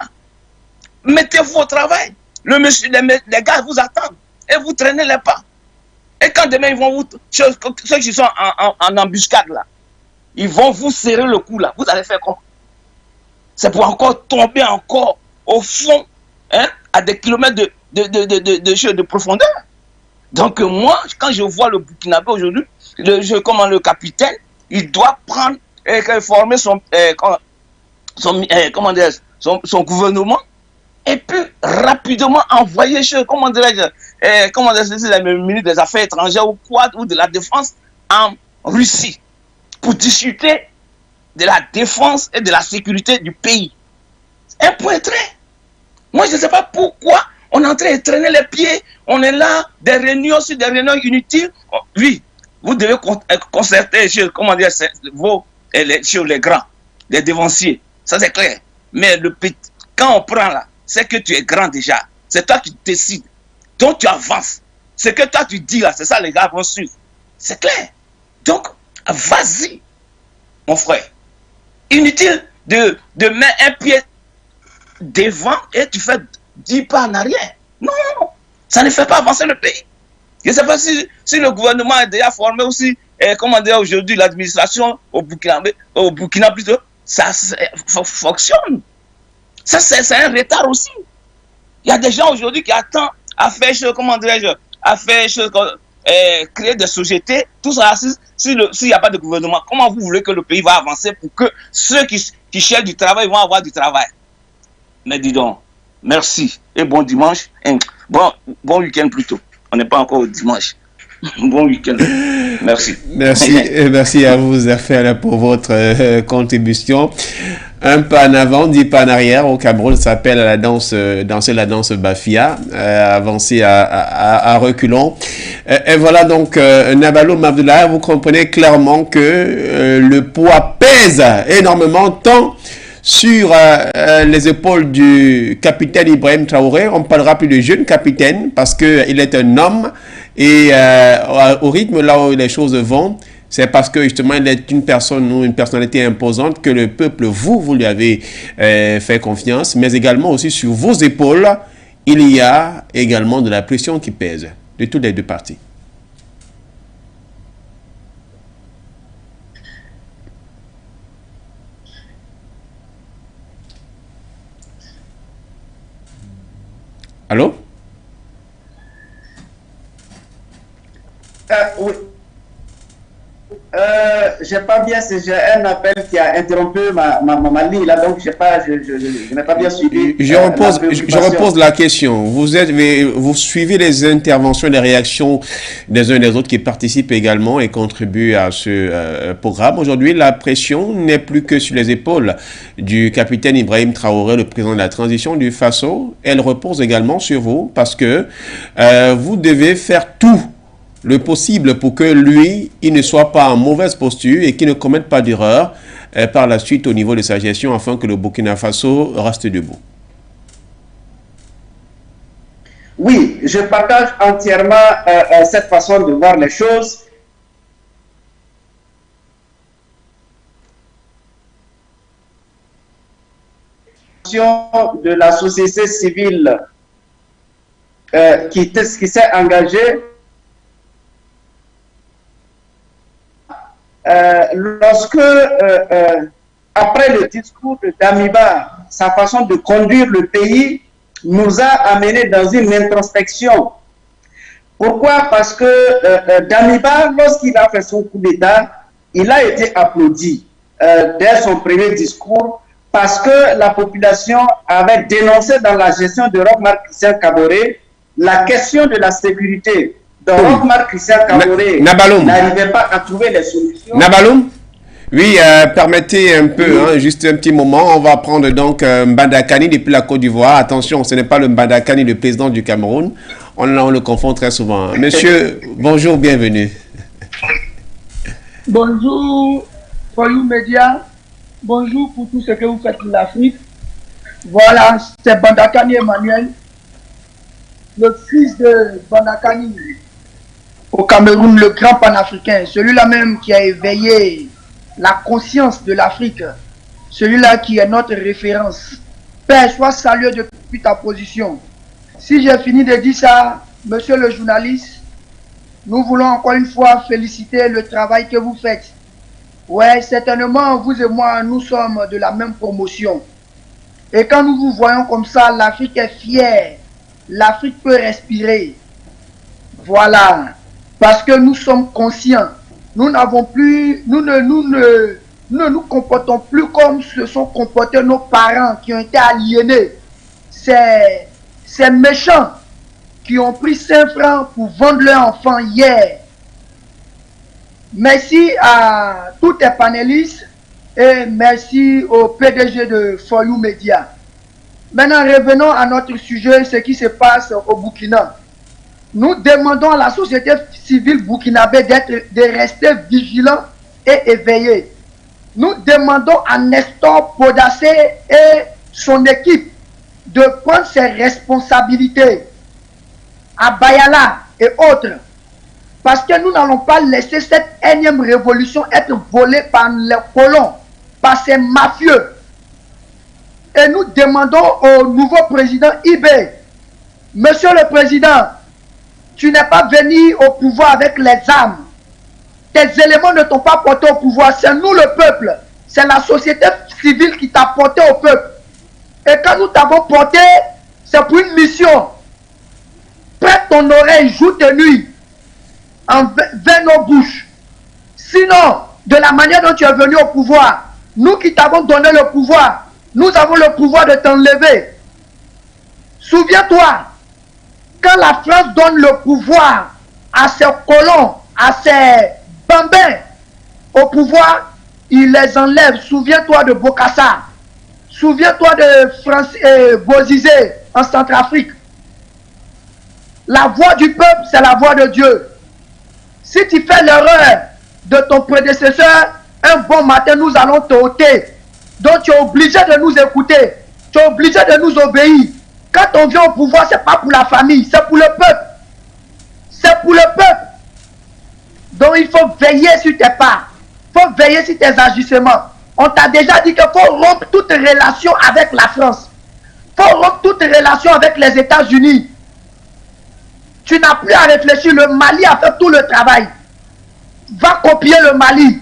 Mettez-vous au travail. Les gars vous attendent et vous traînez les pas. Et quand demain, ils vont ceux qui sont en embuscade là, ils vont vous serrer le cou là. Vous allez faire comment? C'est pour encore tomber encore au fond, hein, à des kilomètres de profondeur. Donc moi, quand je vois le Burkinabé aujourd'hui, le capitaine, il doit prendre et former son gouvernement et puis rapidement envoyer le ministre des Affaires étrangères ou de la Défense en Russie pour discuter de la défense et de la sécurité du pays. Un point très. Moi, je ne sais pas pourquoi on est en train de traîner les pieds. On est là, des réunions sur des réunions inutiles. Oui, vous devez concerter sur les grands, les dévanciers. Ça, c'est clair. Mais quand on prend là, c'est que tu es grand déjà. C'est toi qui décides. Donc, tu avances. Ce que toi, tu dis là, c'est ça, les gars vont suivre. C'est clair. Donc, vas-y, mon frère. Inutile de mettre un pied devant et tu fais 10 pas en arrière. Non, ça ne fait pas avancer le pays. Je ne sais pas si le gouvernement est déjà formé aussi, comment dire aujourd'hui, l'administration au Burkina plutôt, ça fonctionne. Ça, c'est un retard aussi. Il y a des gens aujourd'hui qui attendent à faire, comment dirais-je, à faire créer des sociétés, tout ça, s'il n'y a pas de gouvernement, comment vous voulez que le pays va avancer pour que ceux qui cherchent du travail vont avoir du travail? Mais dis donc, merci et bon dimanche, bon week-end plutôt. On n'est pas encore au dimanche. Bon week-end. Merci. Merci à vous, Zerfel, pour votre contribution. Un pas en avant, 10 pas en arrière. Au Cameroun, ça s'appelle la danser la danse Bafia, avancer à reculons. Et voilà donc, Nabaloum Abdullah, vous comprenez clairement que le poids pèse énormément, tant sur les épaules du capitaine Ibrahim Traoré. On ne parlera plus de jeune capitaine parce qu'il est un homme et au rythme là où les choses vont, c'est parce que justement il est une personne ou une personnalité imposante que le peuple, vous lui avez fait confiance, mais également aussi sur vos épaules, il y a également de la pression qui pèse de toutes les deux parties. Allô? Oui. J'ai pas bien, j'ai un appel qui a interrompu ma ligne là, donc je n'ai pas bien suivi. Je repose la question. Vous suivez les interventions, les réactions des uns des autres qui participent également et contribuent à ce programme. Aujourd'hui, la pression n'est plus que sur les épaules du capitaine Ibrahim Traoré, le président de la transition du Faso. Elle repose également sur vous parce que vous devez faire tout le possible pour que lui, il ne soit pas en mauvaise posture et qu'il ne commette pas d'erreur par la suite au niveau de sa gestion afin que le Burkina Faso reste debout. Oui, je partage entièrement cette façon de voir les choses. De la société civile qui s'est engagée lorsque, après le discours de Damiba, sa façon de conduire le pays nous a amené dans une introspection. Pourquoi? Parce que Damiba, lorsqu'il a fait son coup d'État, il a été applaudi dès son premier discours parce que la population avait dénoncé dans la gestion de Roch-Marc Christian Kaboré la question de la sécurité. Donc, Roch-Marc Christian Kaboré n'arrivait pas à trouver les solutions. Nabaloum, oui, permettez un peu, hein, juste un petit moment. On va prendre donc Mbanda Kani depuis la Côte d'Ivoire. Attention, ce n'est pas le Mbanda Kani, le président du Cameroun. On le confond très souvent. Monsieur, bonjour, bienvenue. Bonjour, For You Media. Bonjour pour tout ce que vous faites pour l'Afrique. Voilà, c'est Bandakani Emmanuel, le fils de Bandakani au Cameroun, le grand panafricain, celui-là même qui a éveillé la conscience de l'Afrique, celui-là qui est notre référence. Père, sois salué depuis ta position. Si j'ai fini de dire ça, monsieur le journaliste, nous voulons encore une fois féliciter le travail que vous faites. Ouais, certainement, vous et moi, nous sommes de la même promotion. Et quand nous vous voyons comme ça, l'Afrique est fière. L'Afrique peut respirer. Voilà. Parce que nous sommes conscients. Nous n'avons plus, nous ne nous comportons plus comme se sont comportés nos parents qui ont été aliénés. Ces méchants qui ont pris 5 francs pour vendre leur enfant hier. Merci à tous les panélistes et merci au PDG de For You Media. Maintenant, revenons à notre sujet, ce qui se passe au Burkina. Nous demandons à la société civile burkinabé de rester vigilant et éveillé. Nous demandons à Nestor Podassé et son équipe de prendre ses responsabilités, à Bayala et autres, parce que nous n'allons pas laisser cette énième révolution être volée par les colons, par ces mafieux. Et nous demandons au nouveau président Ibé, monsieur le président, tu n'es pas venu au pouvoir avec les armes. Tes éléments ne t'ont pas porté au pouvoir. C'est nous le peuple. C'est la société civile qui t'a porté au peuple. Et quand nous t'avons porté, c'est pour une mission. Prête ton oreille jour et nuit vers nos bouches. Sinon, de la manière dont tu es venu au pouvoir, nous qui t'avons donné le pouvoir, nous avons le pouvoir de t'enlever. Souviens-toi, quand la France donne le pouvoir à ses colons, à ses bambins au pouvoir, il les enlève. Souviens-toi de Bokassa. Souviens-toi de Bozizé en Centrafrique. La voix du peuple, c'est la voix de Dieu. Si tu fais l'erreur de ton prédécesseur, un bon matin, nous allons te ôter. Donc tu es obligé de nous écouter. Tu es obligé de nous obéir. Quand on vient au pouvoir, ce n'est pas pour la famille, c'est pour le peuple. C'est pour le peuple. Donc il faut veiller sur tes pas. Il faut veiller sur tes agissements. On t'a déjà dit qu'il faut rompre toute relation avec la France. Il faut rompre toute relation avec les États-Unis. Tu n'as plus à réfléchir. Le Mali a fait tout le travail. Va copier le Mali.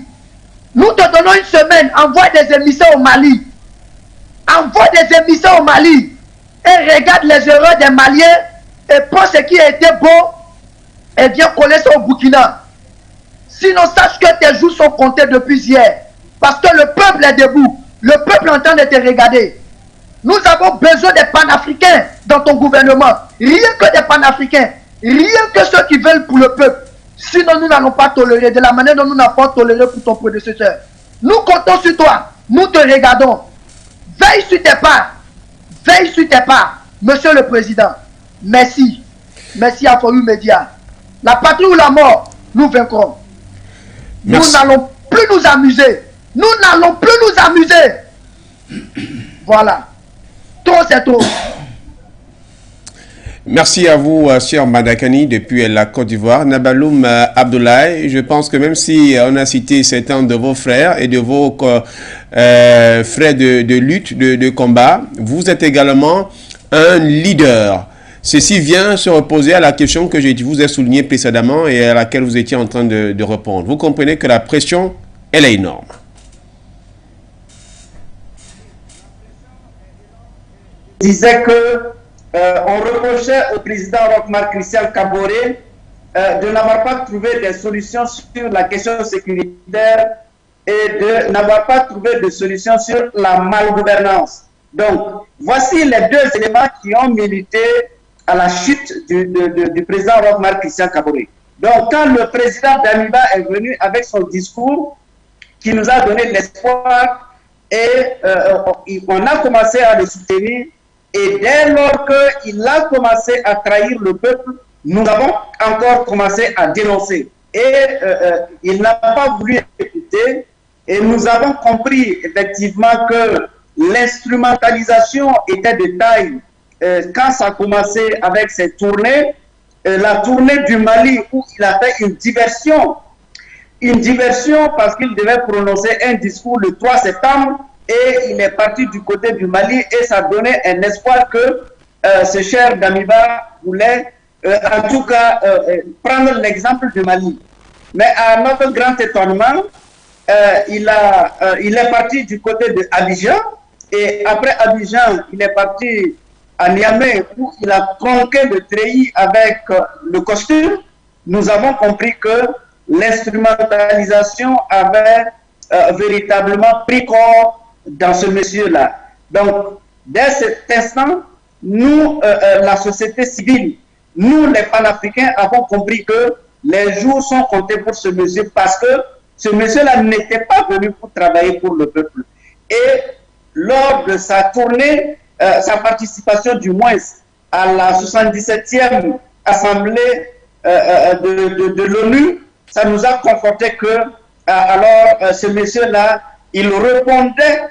Nous te donnons une semaine. Envoie des émissaires au Mali. Envoie des émissaires au Mali. Et regarde les erreurs des Maliens. Et prends ce qui a été bon. Et viens coller ça au Burkina. Sinon, sache que tes jours sont comptés depuis hier. Parce que le peuple est debout. Le peuple est en train de te regarder. Nous avons besoin des panafricains dans ton gouvernement. Rien que des panafricains. Rien que ceux qui veulent pour le peuple. Sinon, nous n'allons pas tolérer de la manière dont nous n'avons pas toléré pour ton prédécesseur. Nous comptons sur toi. Nous te regardons. Veille sur tes pas. Veille sur tes pas. Monsieur le Président, merci. Merci à For You Media. La patrie ou la mort, nous vaincrons. Merci. Nous n'allons plus nous amuser. Nous n'allons plus nous amuser. Voilà. Trop, c'est trop. Merci à vous, cher Bandakani, depuis la Côte d'Ivoire. Nabaloum Abdoulaye, je pense que même si on a cité certains de vos frères et de vos frères de lutte, de combat, vous êtes également un leader. Ceci vient se reposer à la question que je vous ai soulignée précédemment et à laquelle vous étiez en train de répondre. Vous comprenez que la pression, elle est énorme. Je disais que on reprochait au président Roch-Marc Christian Kaboré de n'avoir pas trouvé des solutions sur la question sécuritaire et de n'avoir pas trouvé de solution sur la malgouvernance. Donc, voici les deux éléments qui ont milité à la chute du président Roch-Marc Christian Kaboré. Donc, quand le président Damiba est venu avec son discours qui nous a donné l'espoir et on a commencé à le soutenir, et dès lors qu'il a commencé à trahir le peuple, nous avons encore commencé à dénoncer. Et il n'a pas voulu écouter. Et nous avons compris effectivement que l'instrumentalisation était de taille. Quand ça a commencé avec ses tournées, la tournée du Mali où il a fait une diversion parce qu'il devait prononcer un discours le 3 septembre et il est parti du côté du Mali et ça donnait un espoir que ce cher Damiba voulait en tout cas prendre l'exemple du Mali. Mais à notre grand étonnement, il est parti du côté de Abidjan et après Abidjan, il est parti à Niamey où il a tronqué le treillis avec le costume. Nous avons compris que l'instrumentalisation avait véritablement pris corps dans ce monsieur-là. Donc, dès cet instant, nous, la société civile, nous les panafricains avons compris que les jours sont comptés pour ce monsieur parce que ce monsieur-là n'était pas venu pour travailler pour le peuple. Et lors de sa tournée, sa participation du moins à la 77e Assemblée de l'ONU, ça nous a conforté que alors ce monsieur-là, il répondait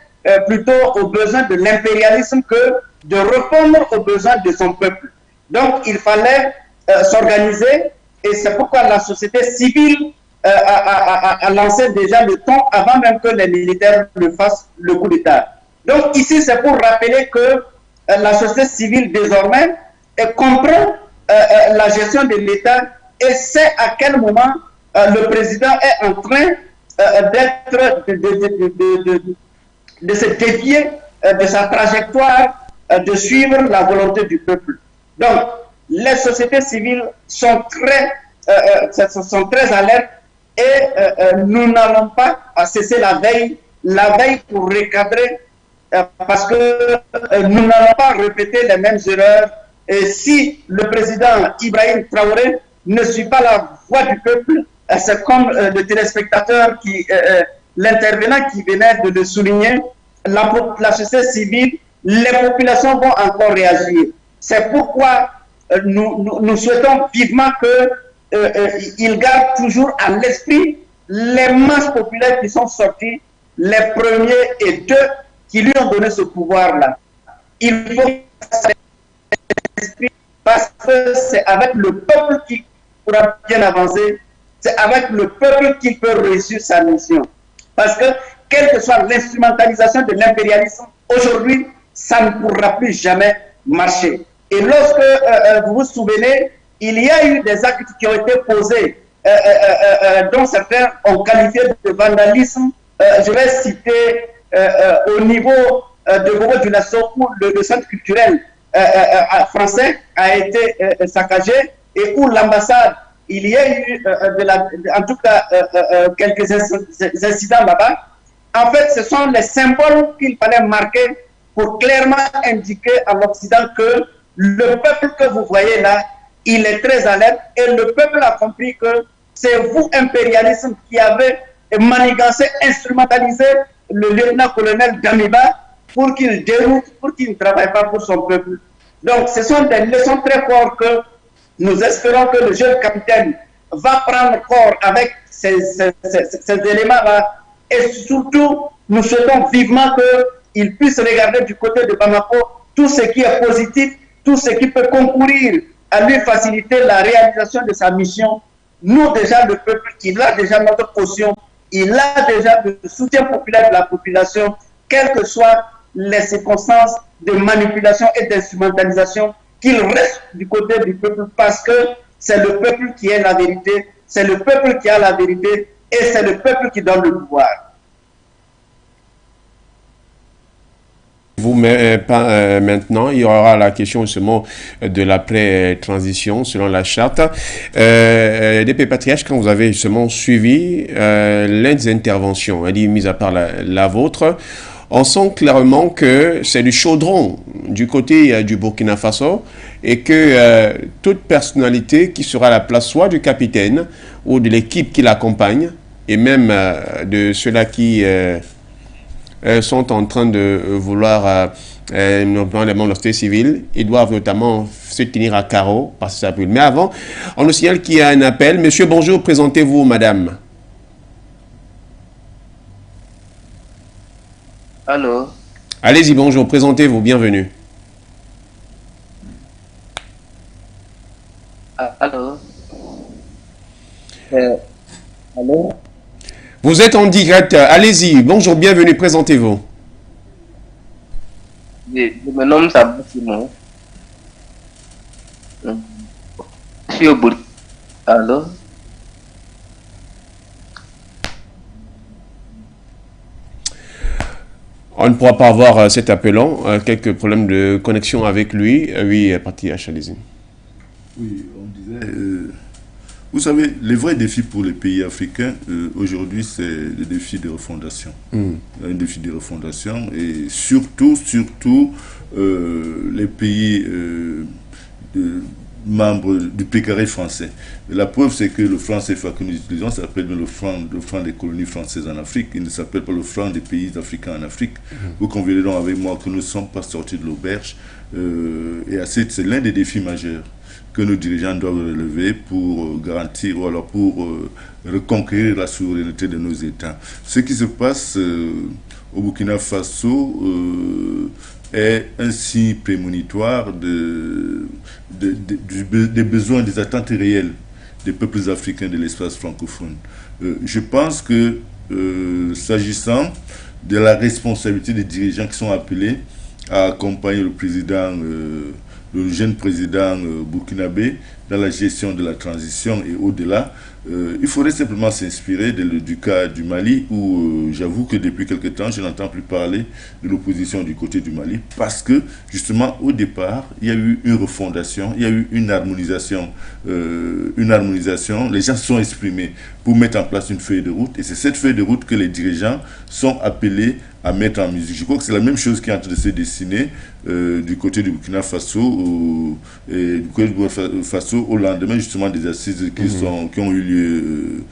plutôt aux besoins de l'impérialisme que de répondre aux besoins de son peuple. Donc il fallait s'organiser et c'est pourquoi la société civile a lancé déjà le ton avant même que les militaires ne fassent le coup d'État. Donc ici c'est pour rappeler que la société civile désormais comprend la gestion de l'État et sait à quel moment le président est en train de se dévier de sa trajectoire, de suivre la volonté du peuple. Donc, les sociétés civiles sont très alertes et nous n'allons pas cesser la veille pour recadrer parce que nous n'allons pas répéter les mêmes erreurs. Et si le président Ibrahim Traoré ne suit pas la voix du peuple, c'est comme le téléspectateur l'intervenant qui venait de le souligner, la société civile, les populations vont encore réagir. C'est pourquoi nous souhaitons vivement qu'il garde toujours à l'esprit les masses populaires qui sont sorties, les premiers et deux qui lui ont donné ce pouvoir-là. Il faut parce que c'est avec le peuple qu'il pourra bien avancer, c'est avec le peuple qu'il peut réussir sa mission. Parce que, quelle que soit l'instrumentalisation de l'impérialisme, aujourd'hui, ça ne pourra plus jamais marcher. Et lorsque vous vous souvenez, il y a eu des actes qui ont été posés, dont certains ont qualifié de vandalisme. Je vais citer au niveau de Bobo du Lasso, où le centre culturel français a été saccagé et où l'ambassade, il y a eu en tout cas quelques incidents là-bas. En fait, ce sont les symboles qu'il fallait marquer pour clairement indiquer à l'Occident que le peuple que vous voyez là, il est très alerte et le peuple a compris que c'est vous, impérialisme, qui avez manigancé, instrumentalisé le lieutenant-colonel Damiba pour qu'il déroute, pour qu'il ne travaille pas pour son peuple. Donc, ce sont des leçons très fortes que nous espérons que le jeune capitaine va prendre corps avec ces éléments-là. Et surtout, nous souhaitons vivement qu'il puisse regarder du côté de Bamako tout ce qui est positif, tout ce qui peut concourir à lui faciliter la réalisation de sa mission. Nous, déjà, le peuple, il a déjà notre caution, il a déjà le soutien populaire de la population, quelles que soient les circonstances de manipulation et d'instrumentalisation, qu'il reste du côté du peuple parce que c'est le peuple qui est la vérité, c'est le peuple qui a la vérité et c'est le peuple qui donne le pouvoir. Vous, maintenant, il y aura la question justement de l'après-transition selon la charte. DP Patriarche, quand vous avez justement suivi l'un des interventions, mis à part la vôtre, on sent clairement que c'est du chaudron du côté du Burkina Faso et que toute personnalité qui sera à la place soit du capitaine ou de l'équipe qui l'accompagne et même de ceux-là qui sont en train de vouloir, notamment les membres de la société civile, ils doivent notamment se tenir à carreau parce que ça brûle. Mais avant, on nous signale qu'il y a un appel. Monsieur, bonjour, présentez-vous, madame. Allô. Allez-y, bonjour, présentez-vous, bienvenue. Allô. Allô. Vous êtes en direct, allez-y, bonjour, bienvenue, présentez-vous. Je me nomme Sabou Simon. Je suis au bout. Allô. On ne pourra pas avoir cet appelant, quelques problèmes de connexion avec lui. Oui, parti H, allez-y. Oui, on disait... vous savez, les vrais défis pour les pays africains, aujourd'hui, c'est le défi de refondation. Un défi de refondation et surtout, les pays membres du PKR français. Et la preuve, c'est que le franc CFA que nous utilisons s'appelle le franc des colonies françaises en Afrique. Il ne s'appelle pas le franc des pays africains en Afrique. Vous conviendrez avec moi que nous ne sommes pas sortis de l'auberge. Et c'est l'un des défis majeurs que nos dirigeants doivent relever pour garantir ou alors pour reconquérir la souveraineté de nos États. Ce qui se passe au Burkina Faso est un signe prémonitoire des besoins, des attentes réelles des peuples africains de l'espace francophone. Je pense que s'agissant de la responsabilité des dirigeants qui sont appelés à accompagner le président, le jeune président burkinabé dans la gestion de la transition et au-delà, il faudrait simplement s'inspirer du cas du Mali où j'avoue que depuis quelque temps je n'entends plus parler de l'opposition du côté du Mali parce que justement au départ il y a eu une refondation, il y a eu une harmonisation, les gens se sont exprimés pour mettre en place une feuille de route et c'est cette feuille de route que les dirigeants sont appelés à mettre en musique. Je crois que c'est la même chose qui est en train de se dessiner du côté du Burkina Faso au lendemain justement des assises qui ont eu lieu.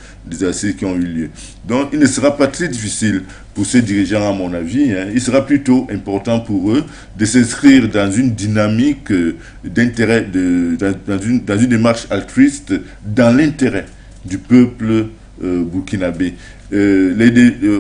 Donc il ne sera pas très difficile pour ces dirigeants à mon avis, il sera plutôt important pour eux de s'inscrire dans une dynamique d'intérêt, dans une démarche altruiste dans l'intérêt du peuple burkinabé.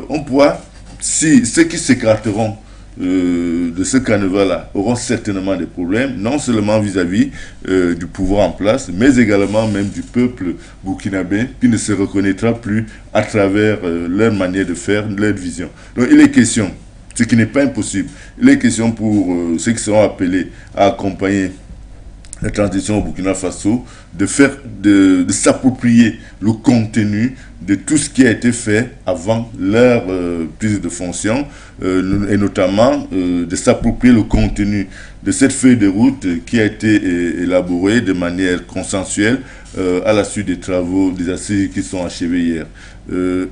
On pourra, si ceux qui s'écarteront de ce carnaval-là auront certainement des problèmes, non seulement vis-à-vis du pouvoir en place, mais également même du peuple burkinabé qui ne se reconnaîtra plus à travers leur manière de faire, leur vision. Donc il est question, ce qui n'est pas impossible, il est question pour ceux qui seront appelés à accompagner la transition au Burkina Faso, de s'approprier le contenu de tout ce qui a été fait avant leur prise de fonction, et notamment de s'approprier le contenu de cette feuille de route qui a été élaborée de manière consensuelle à la suite des travaux, des assises qui sont achevées hier.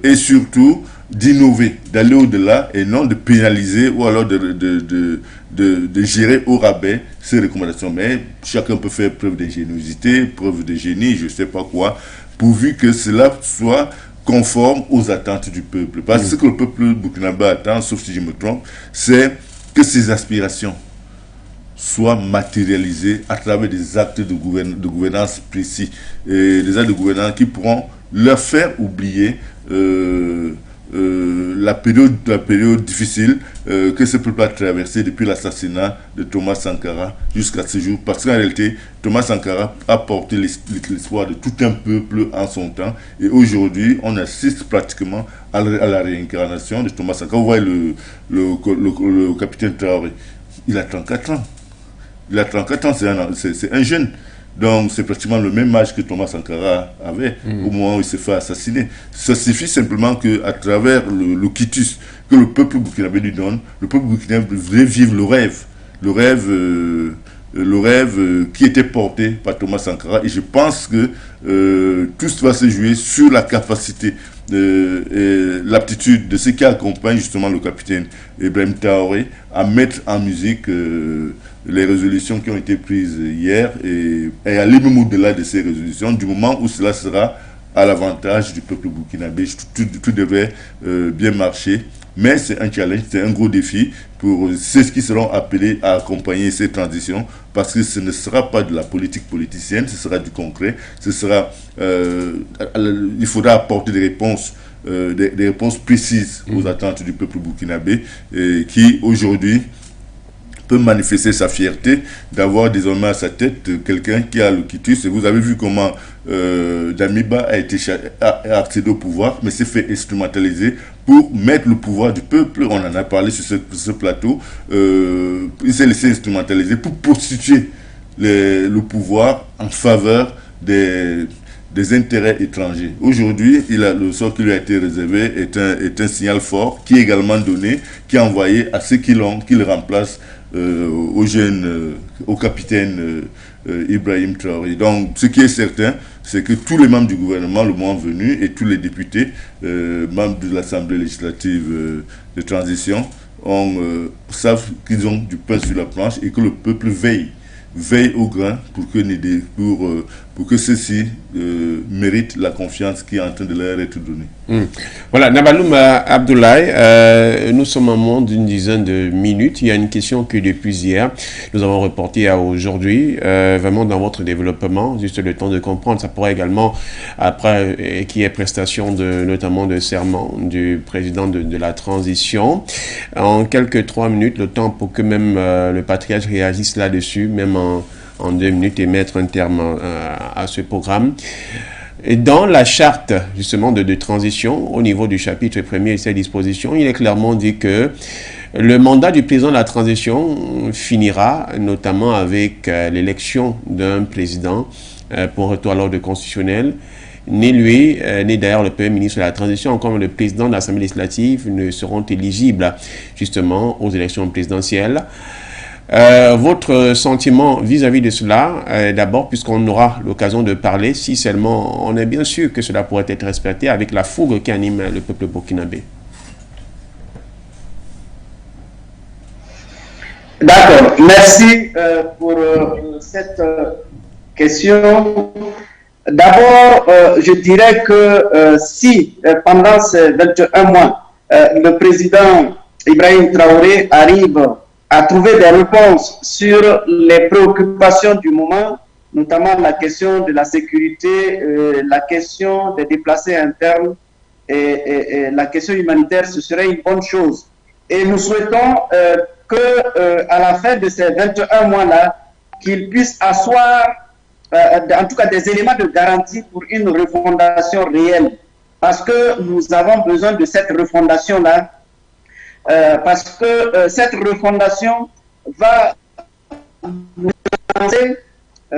Et surtout d'innover, d'aller au-delà et non de pénaliser ou alors de gérer au rabais ces recommandations. Mais chacun peut faire preuve d'ingéniosité, preuve de génie, je ne sais pas quoi, pourvu que cela soit conforme aux attentes du peuple. Parce que ce que le peuple burkinabé attend, sauf si je me trompe, c'est que ses aspirations soient matérialisées à travers des actes de gouvernance précis, et des actes de gouvernance qui pourront leur faire oublier la période difficile que ce peuple a traversé depuis l'assassinat de Thomas Sankara jusqu'à ce jour. Parce qu'en réalité, Thomas Sankara a porté l'espoir de tout un peuple en son temps. Et aujourd'hui, on assiste pratiquement à la réincarnation de Thomas Sankara. Vous voyez le capitaine Traoré, il a 34 ans. Il a 34 ans, c'est un jeune. Donc c'est pratiquement le même âge que Thomas Sankara avait au moment où il s'est fait assassiner. Ça suffit simplement qu'à travers le quitus que le peuple burkinabé lui donne, le peuple burkinabé voudrait vivre le rêve qui était porté par Thomas Sankara. Et je pense que tout cela va se jouer sur la capacité, l'aptitude de ceux qui accompagnent justement le capitaine Ibrahim Traoré à mettre en musique les résolutions qui ont été prises hier et aller même au-delà de ces résolutions, du moment où cela sera à l'avantage du peuple burkinabé. Tout devrait bien marcher, mais c'est un challenge, c'est un gros défi pour ceux qui seront appelés à accompagner ces transitions, parce que ce ne sera pas de la politique politicienne, ce sera du concret, il faudra apporter des réponses des réponses précises aux attentes du peuple burkinabé qui aujourd'hui peut manifester sa fierté d'avoir désormais à sa tête quelqu'un qui a le quitus. Et vous avez vu comment Damiba a accédé au pouvoir, mais s'est fait instrumentaliser pour mettre le pouvoir du peuple. On en a parlé sur ce plateau. Il s'est laissé instrumentaliser pour prostituer le pouvoir en faveur des intérêts étrangers. Aujourd'hui, le sort qui lui a été réservé est un signal fort qui est également donné, qui est envoyé à ceux qui le remplacent, au capitaine Ibrahim Traoré. Donc, ce qui est certain, c'est que tous les membres du gouvernement, le moment venu, et tous les députés, membres de l'Assemblée législative de transition, savent qu'ils ont du pain sur la planche et que le peuple veille au grain pour que ceux-ci méritent la confiance qui est en train de leur être donnée. Voilà, Nabaloum Abdoulaye, nous sommes à moins d'une dizaine de minutes. Il y a une question que depuis hier, nous avons reportée à aujourd'hui, vraiment dans votre développement, juste le temps de comprendre. Ça pourrait également, après qu'il y ait prestation notamment de serment du président de la transition. En quelques 3 minutes, le temps pour que même le patriarche réagisse là-dessus, même en 2 minutes, et mettre un terme à ce programme. Et dans la charte, justement, de transition, au niveau du chapitre 1er et ses dispositions, il est clairement dit que le mandat du président de la transition finira notamment avec l'élection d'un président pour retour à l'ordre constitutionnel. Ni lui, ni d'ailleurs le Premier ministre de la transition, comme le président de l'Assemblée législative, ne seront éligibles justement aux élections présidentielles. Votre sentiment vis-à-vis de cela, d'abord, puisqu'on aura l'occasion de parler, si seulement on est bien sûr que cela pourrait être respecté avec la fougue qui anime le peuple burkinabé. D'accord, merci pour cette question. D'abord, je dirais que si pendant ces 21 mois, le président Ibrahim Traoré arrive à trouver des réponses sur les préoccupations du moment, notamment la question de la sécurité, la question des déplacés internes et la question humanitaire, ce serait une bonne chose. Et nous souhaitons à la fin de ces 21 mois-là, qu'il puisse asseoir en tout cas des éléments de garantie pour une refondation réelle. Parce que nous avons besoin de cette refondation-là, parce que cette refondation va nous lancer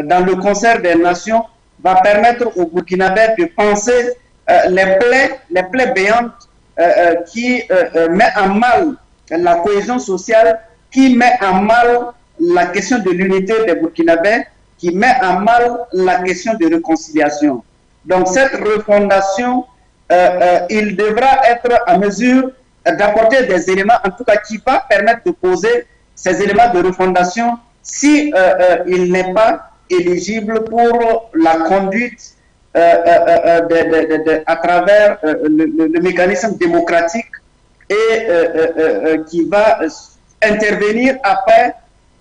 dans le concert des nations, va permettre aux Burkinabés de penser les plaies béantes qui mettent en mal la cohésion sociale, qui met en mal la question de l'unité des Burkinabés, qui met en mal la question de réconciliation. Donc cette refondation, il devra être en mesure d'apporter des éléments, en tout cas qui va permettre de poser ces éléments de refondation si il n'est pas éligible pour la conduite à travers le mécanisme démocratique et qui va intervenir après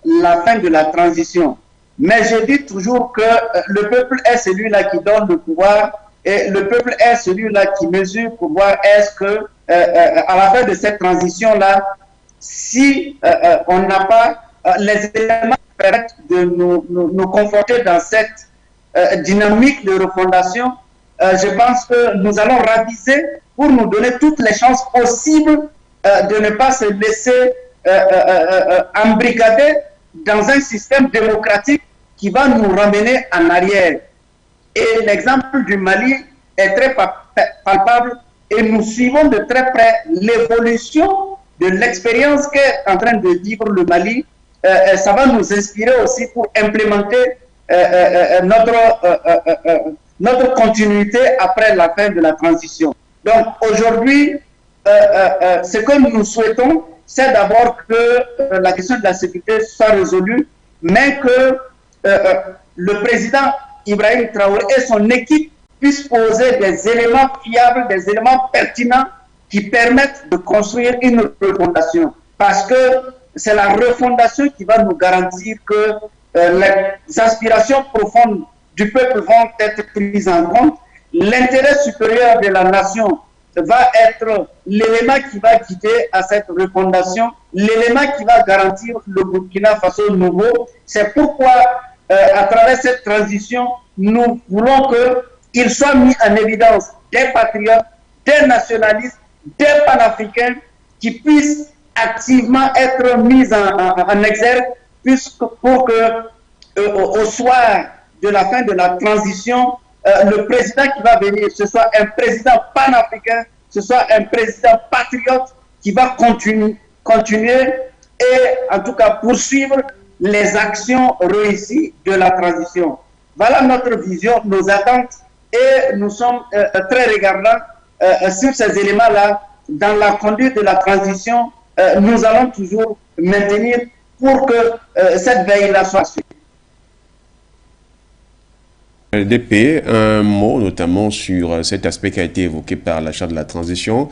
la fin de la transition. Mais je dis toujours que le peuple est celui-là qui donne le pouvoir et le peuple est celui-là qui mesure pour voir est-ce que à la fin de cette transition-là, si on n'a pas les éléments qui permettent de nous conforter dans cette dynamique de refondation, je pense que nous allons raviser pour nous donner toutes les chances possibles de ne pas se laisser embrigader dans un système démocratique qui va nous ramener en arrière. Et l'exemple du Mali est très palpable et nous suivons de très près l'évolution de l'expérience qu'est en train de vivre le Mali. Ça va nous inspirer aussi pour implémenter notre continuité après la fin de la transition. Donc aujourd'hui, ce que nous souhaitons, c'est d'abord que la question de la sécurité soit résolue, mais que le président Ibrahim Traoré et son équipe puissent poser des éléments fiables, des éléments pertinents qui permettent de construire une refondation. Parce que c'est la refondation qui va nous garantir que les aspirations profondes du peuple vont être prises en compte, l'intérêt supérieur de la nation va être l'élément qui va guider à cette refondation, l'élément qui va garantir le Burkina Faso nouveau. C'est pourquoi, à travers cette transition, nous voulons qu'il soit mis en évidence des patriotes, des nationalistes, des panafricains qui puissent activement être mis en exergue, pour que au soir de la fin de la transition, le président qui va venir, ce soit un président panafricain, ce soit un président patriote qui va continuer et en tout cas poursuivre les actions réussies de la transition. Voilà notre vision, nos attentes, et nous sommes très regardants sur ces éléments-là. Dans la conduite de la transition, nous allons toujours maintenir pour que cette veille-là soit suivie. DP, un mot notamment sur cet aspect qui a été évoqué par la charte de la transition.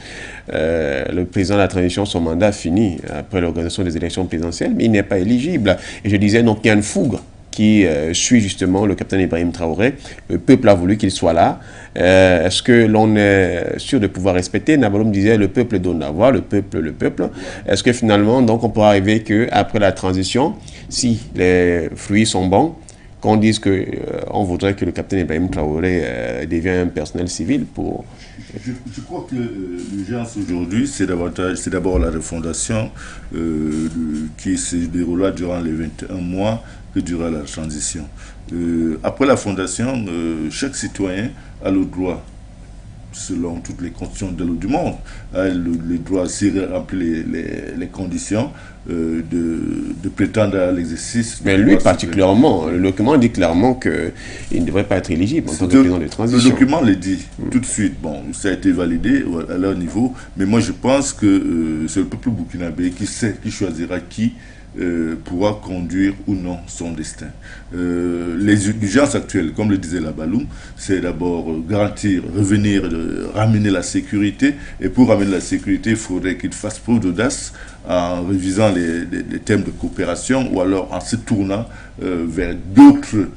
Le président de la transition, son mandat fini après l'organisation des élections présidentielles, mais il n'est pas éligible. Et je disais donc qu'il y a une fougue qui suit justement le capitaine Ibrahim Traoré. Le peuple a voulu qu'il soit là. Est-ce que l'on est sûr de pouvoir respecter? Nabaloum disait le peuple donne la voix, le peuple. Est-ce que finalement, donc, on pourra arriver qu'après la transition, si les fruits sont bons, qu'on dise qu'on voudrait que le capitaine Ibrahim Traoré devienne un personnel civil pour... Je crois que l'urgence aujourd'hui, c'est d'abord la refondation qui se déroulera durant les 21 mois que durera la transition. Après la fondation, chaque citoyen a le droit, selon toutes les conditions du monde, a le droit, s'il remplit les conditions, de prétendre à l'exercice. Mais lui particulièrement, le document dit clairement qu'il ne devrait pas être éligible en tant que président de transition. Le document le dit tout de suite. Bon, ça a été validé à leur niveau, mais moi je pense que c'est le peuple burkinabé qui sait, qui choisira qui pourra conduire ou non son destin. Les urgences actuelles, comme le disait Nabaloum, c'est d'abord garantir, ramener la sécurité, et pour ramener la sécurité, il faudrait qu'il fasse preuve d'audace en révisant les thèmes de coopération, ou alors en se tournant vers d'autres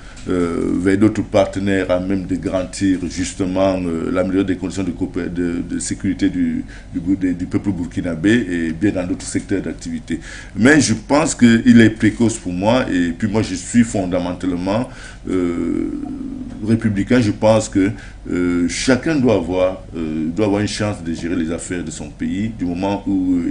partenaires à même de garantir justement l'amélioration des conditions de sécurité du peuple burkinabé et bien dans d'autres secteurs d'activité. Mais je pense qu'il est précoce pour moi, et puis moi je suis fondamentalement républicain. Je pense que chacun doit avoir une chance de gérer les affaires de son pays du moment où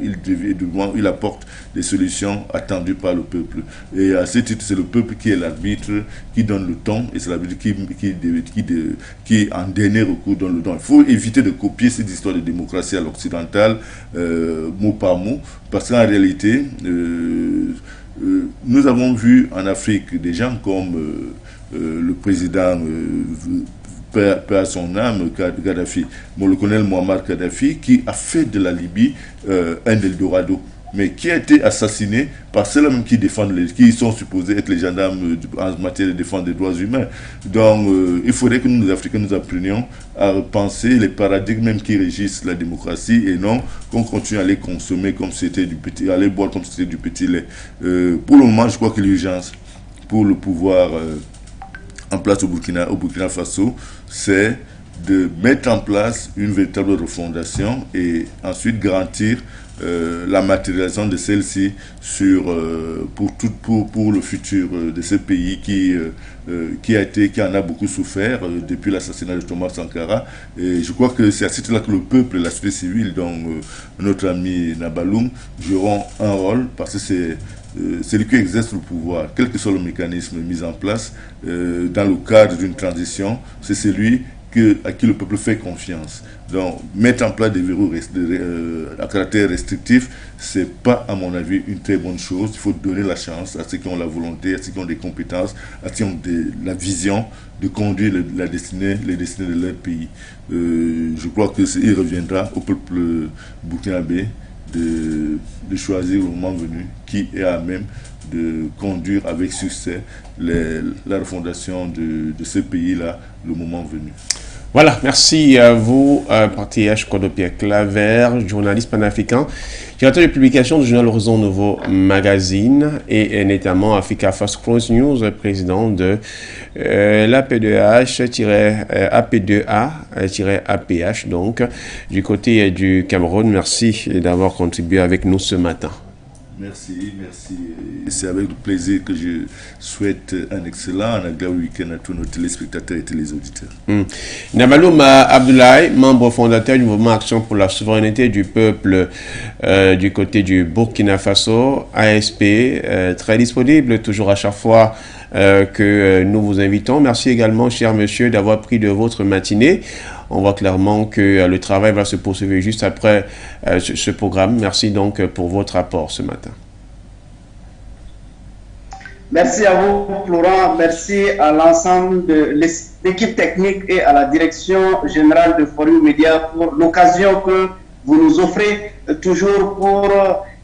il apporte des solutions attendues par le peuple. Et à ce titre, c'est le peuple qui est l'arbitre, qui donne le ton, et c'est l'arbitre qui en dernier recours donne le ton. Il faut éviter de copier cette histoire de démocratie à l'occidentale, mot par mot, parce qu'en réalité, nous avons vu en Afrique des gens comme le président paix à son âme, Kadhafi, le colonel Muammar Kadhafi, qui a fait de la Libye un Eldorado, mais qui a été assassiné par ceux-là même qui sont supposés être les gendarmes en matière de défense des droits humains. Donc, il faudrait que nous, les Africains, nous apprenions à repenser les paradigmes même qui régissent la démocratie, et non qu'on continue à les consommer comme c'était du petit, à les boire comme c'était du petit lait. Pour le moment, je crois que l'urgence pour le pouvoir en place au Burkina Faso, c'est de mettre en place une véritable refondation et ensuite garantir la matérialisation de celle-ci pour le futur de ce pays qui en a beaucoup souffert depuis l'assassinat de Thomas Sankara. Et je crois que c'est à ce titre-là que le peuple et la société civile, donc notre ami Nabaloum, joueront un rôle, parce que c'est lui qui exerce le pouvoir, quel que soit le mécanisme mis en place dans le cadre d'une transition. C'est celui à qui le peuple fait confiance. Donc, mettre en place des verrous à caractère restrictif, c'est pas, à mon avis, une très bonne chose. Il faut donner la chance à ceux qui ont la volonté, à ceux qui ont des compétences, à ceux qui ont la vision de conduire les destinées de leur pays. Je crois qu'il reviendra au peuple burkinabé de choisir au moment venu qui est à même de conduire avec succès la refondation de ce pays-là le moment venu. Voilà, merci à vous, Parti H. Kodo Pierre Claver, journaliste panafricain, Directeur de publication du journal Horizon Nouveau Magazine et notamment Africa First Cross News, président de l'AP2H-AP2A-APH, donc du côté du Cameroun. Merci d'avoir contribué avec nous ce matin. Merci, merci. C'est avec plaisir que je souhaite un excellent, un agréable week-end à tous nos téléspectateurs et téléauditeurs. Nabaloum Abdoulaye, membre fondateur du mouvement Action pour la souveraineté du peuple du côté du Burkina Faso, ASP, très disponible toujours à chaque fois que nous vous invitons. Merci également, cher monsieur, d'avoir pris de votre matinée. On voit clairement que le travail va se poursuivre juste après ce programme. Merci donc pour votre apport ce matin. Merci à vous, Florent. Merci à l'ensemble de l'équipe technique et à la direction générale de Forum Média pour l'occasion que vous nous offrez toujours pour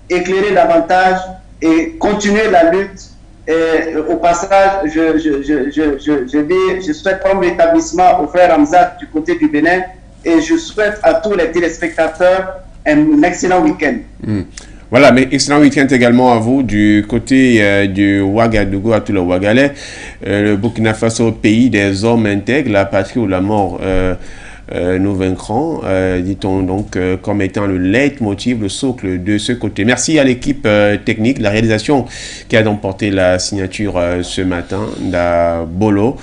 éclairer davantage et continuer la lutte. Et au passage, je souhaite prendre l'établissement au frère Hamza du côté du Bénin et je souhaite à tous les téléspectateurs un excellent week-end. Voilà, mais excellent week-end également à vous du côté du Ouagadougou à tout le Ouagalais, le Burkina Faso, pays des hommes intègres, la patrie ou la mort. Nous vaincrons, dit-on donc, comme étant le leitmotiv, le socle de ce côté. Merci à l'équipe technique, la réalisation qui a donc porté la signature ce matin d'Abolo.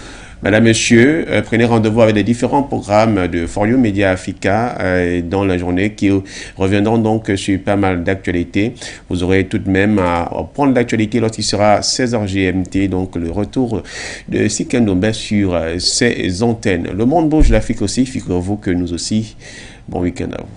Madame, Monsieur, prenez rendez-vous avec les différents programmes de For You Media Africa dans la journée qui reviendront donc sur pas mal d'actualités. Vous aurez tout de même à prendre l'actualité lorsqu'il sera 16h GMT, donc le retour de Sikandombe sur ses antennes. Le monde bouge, l'Afrique aussi, figurez-vous que nous aussi. Bon week-end à vous.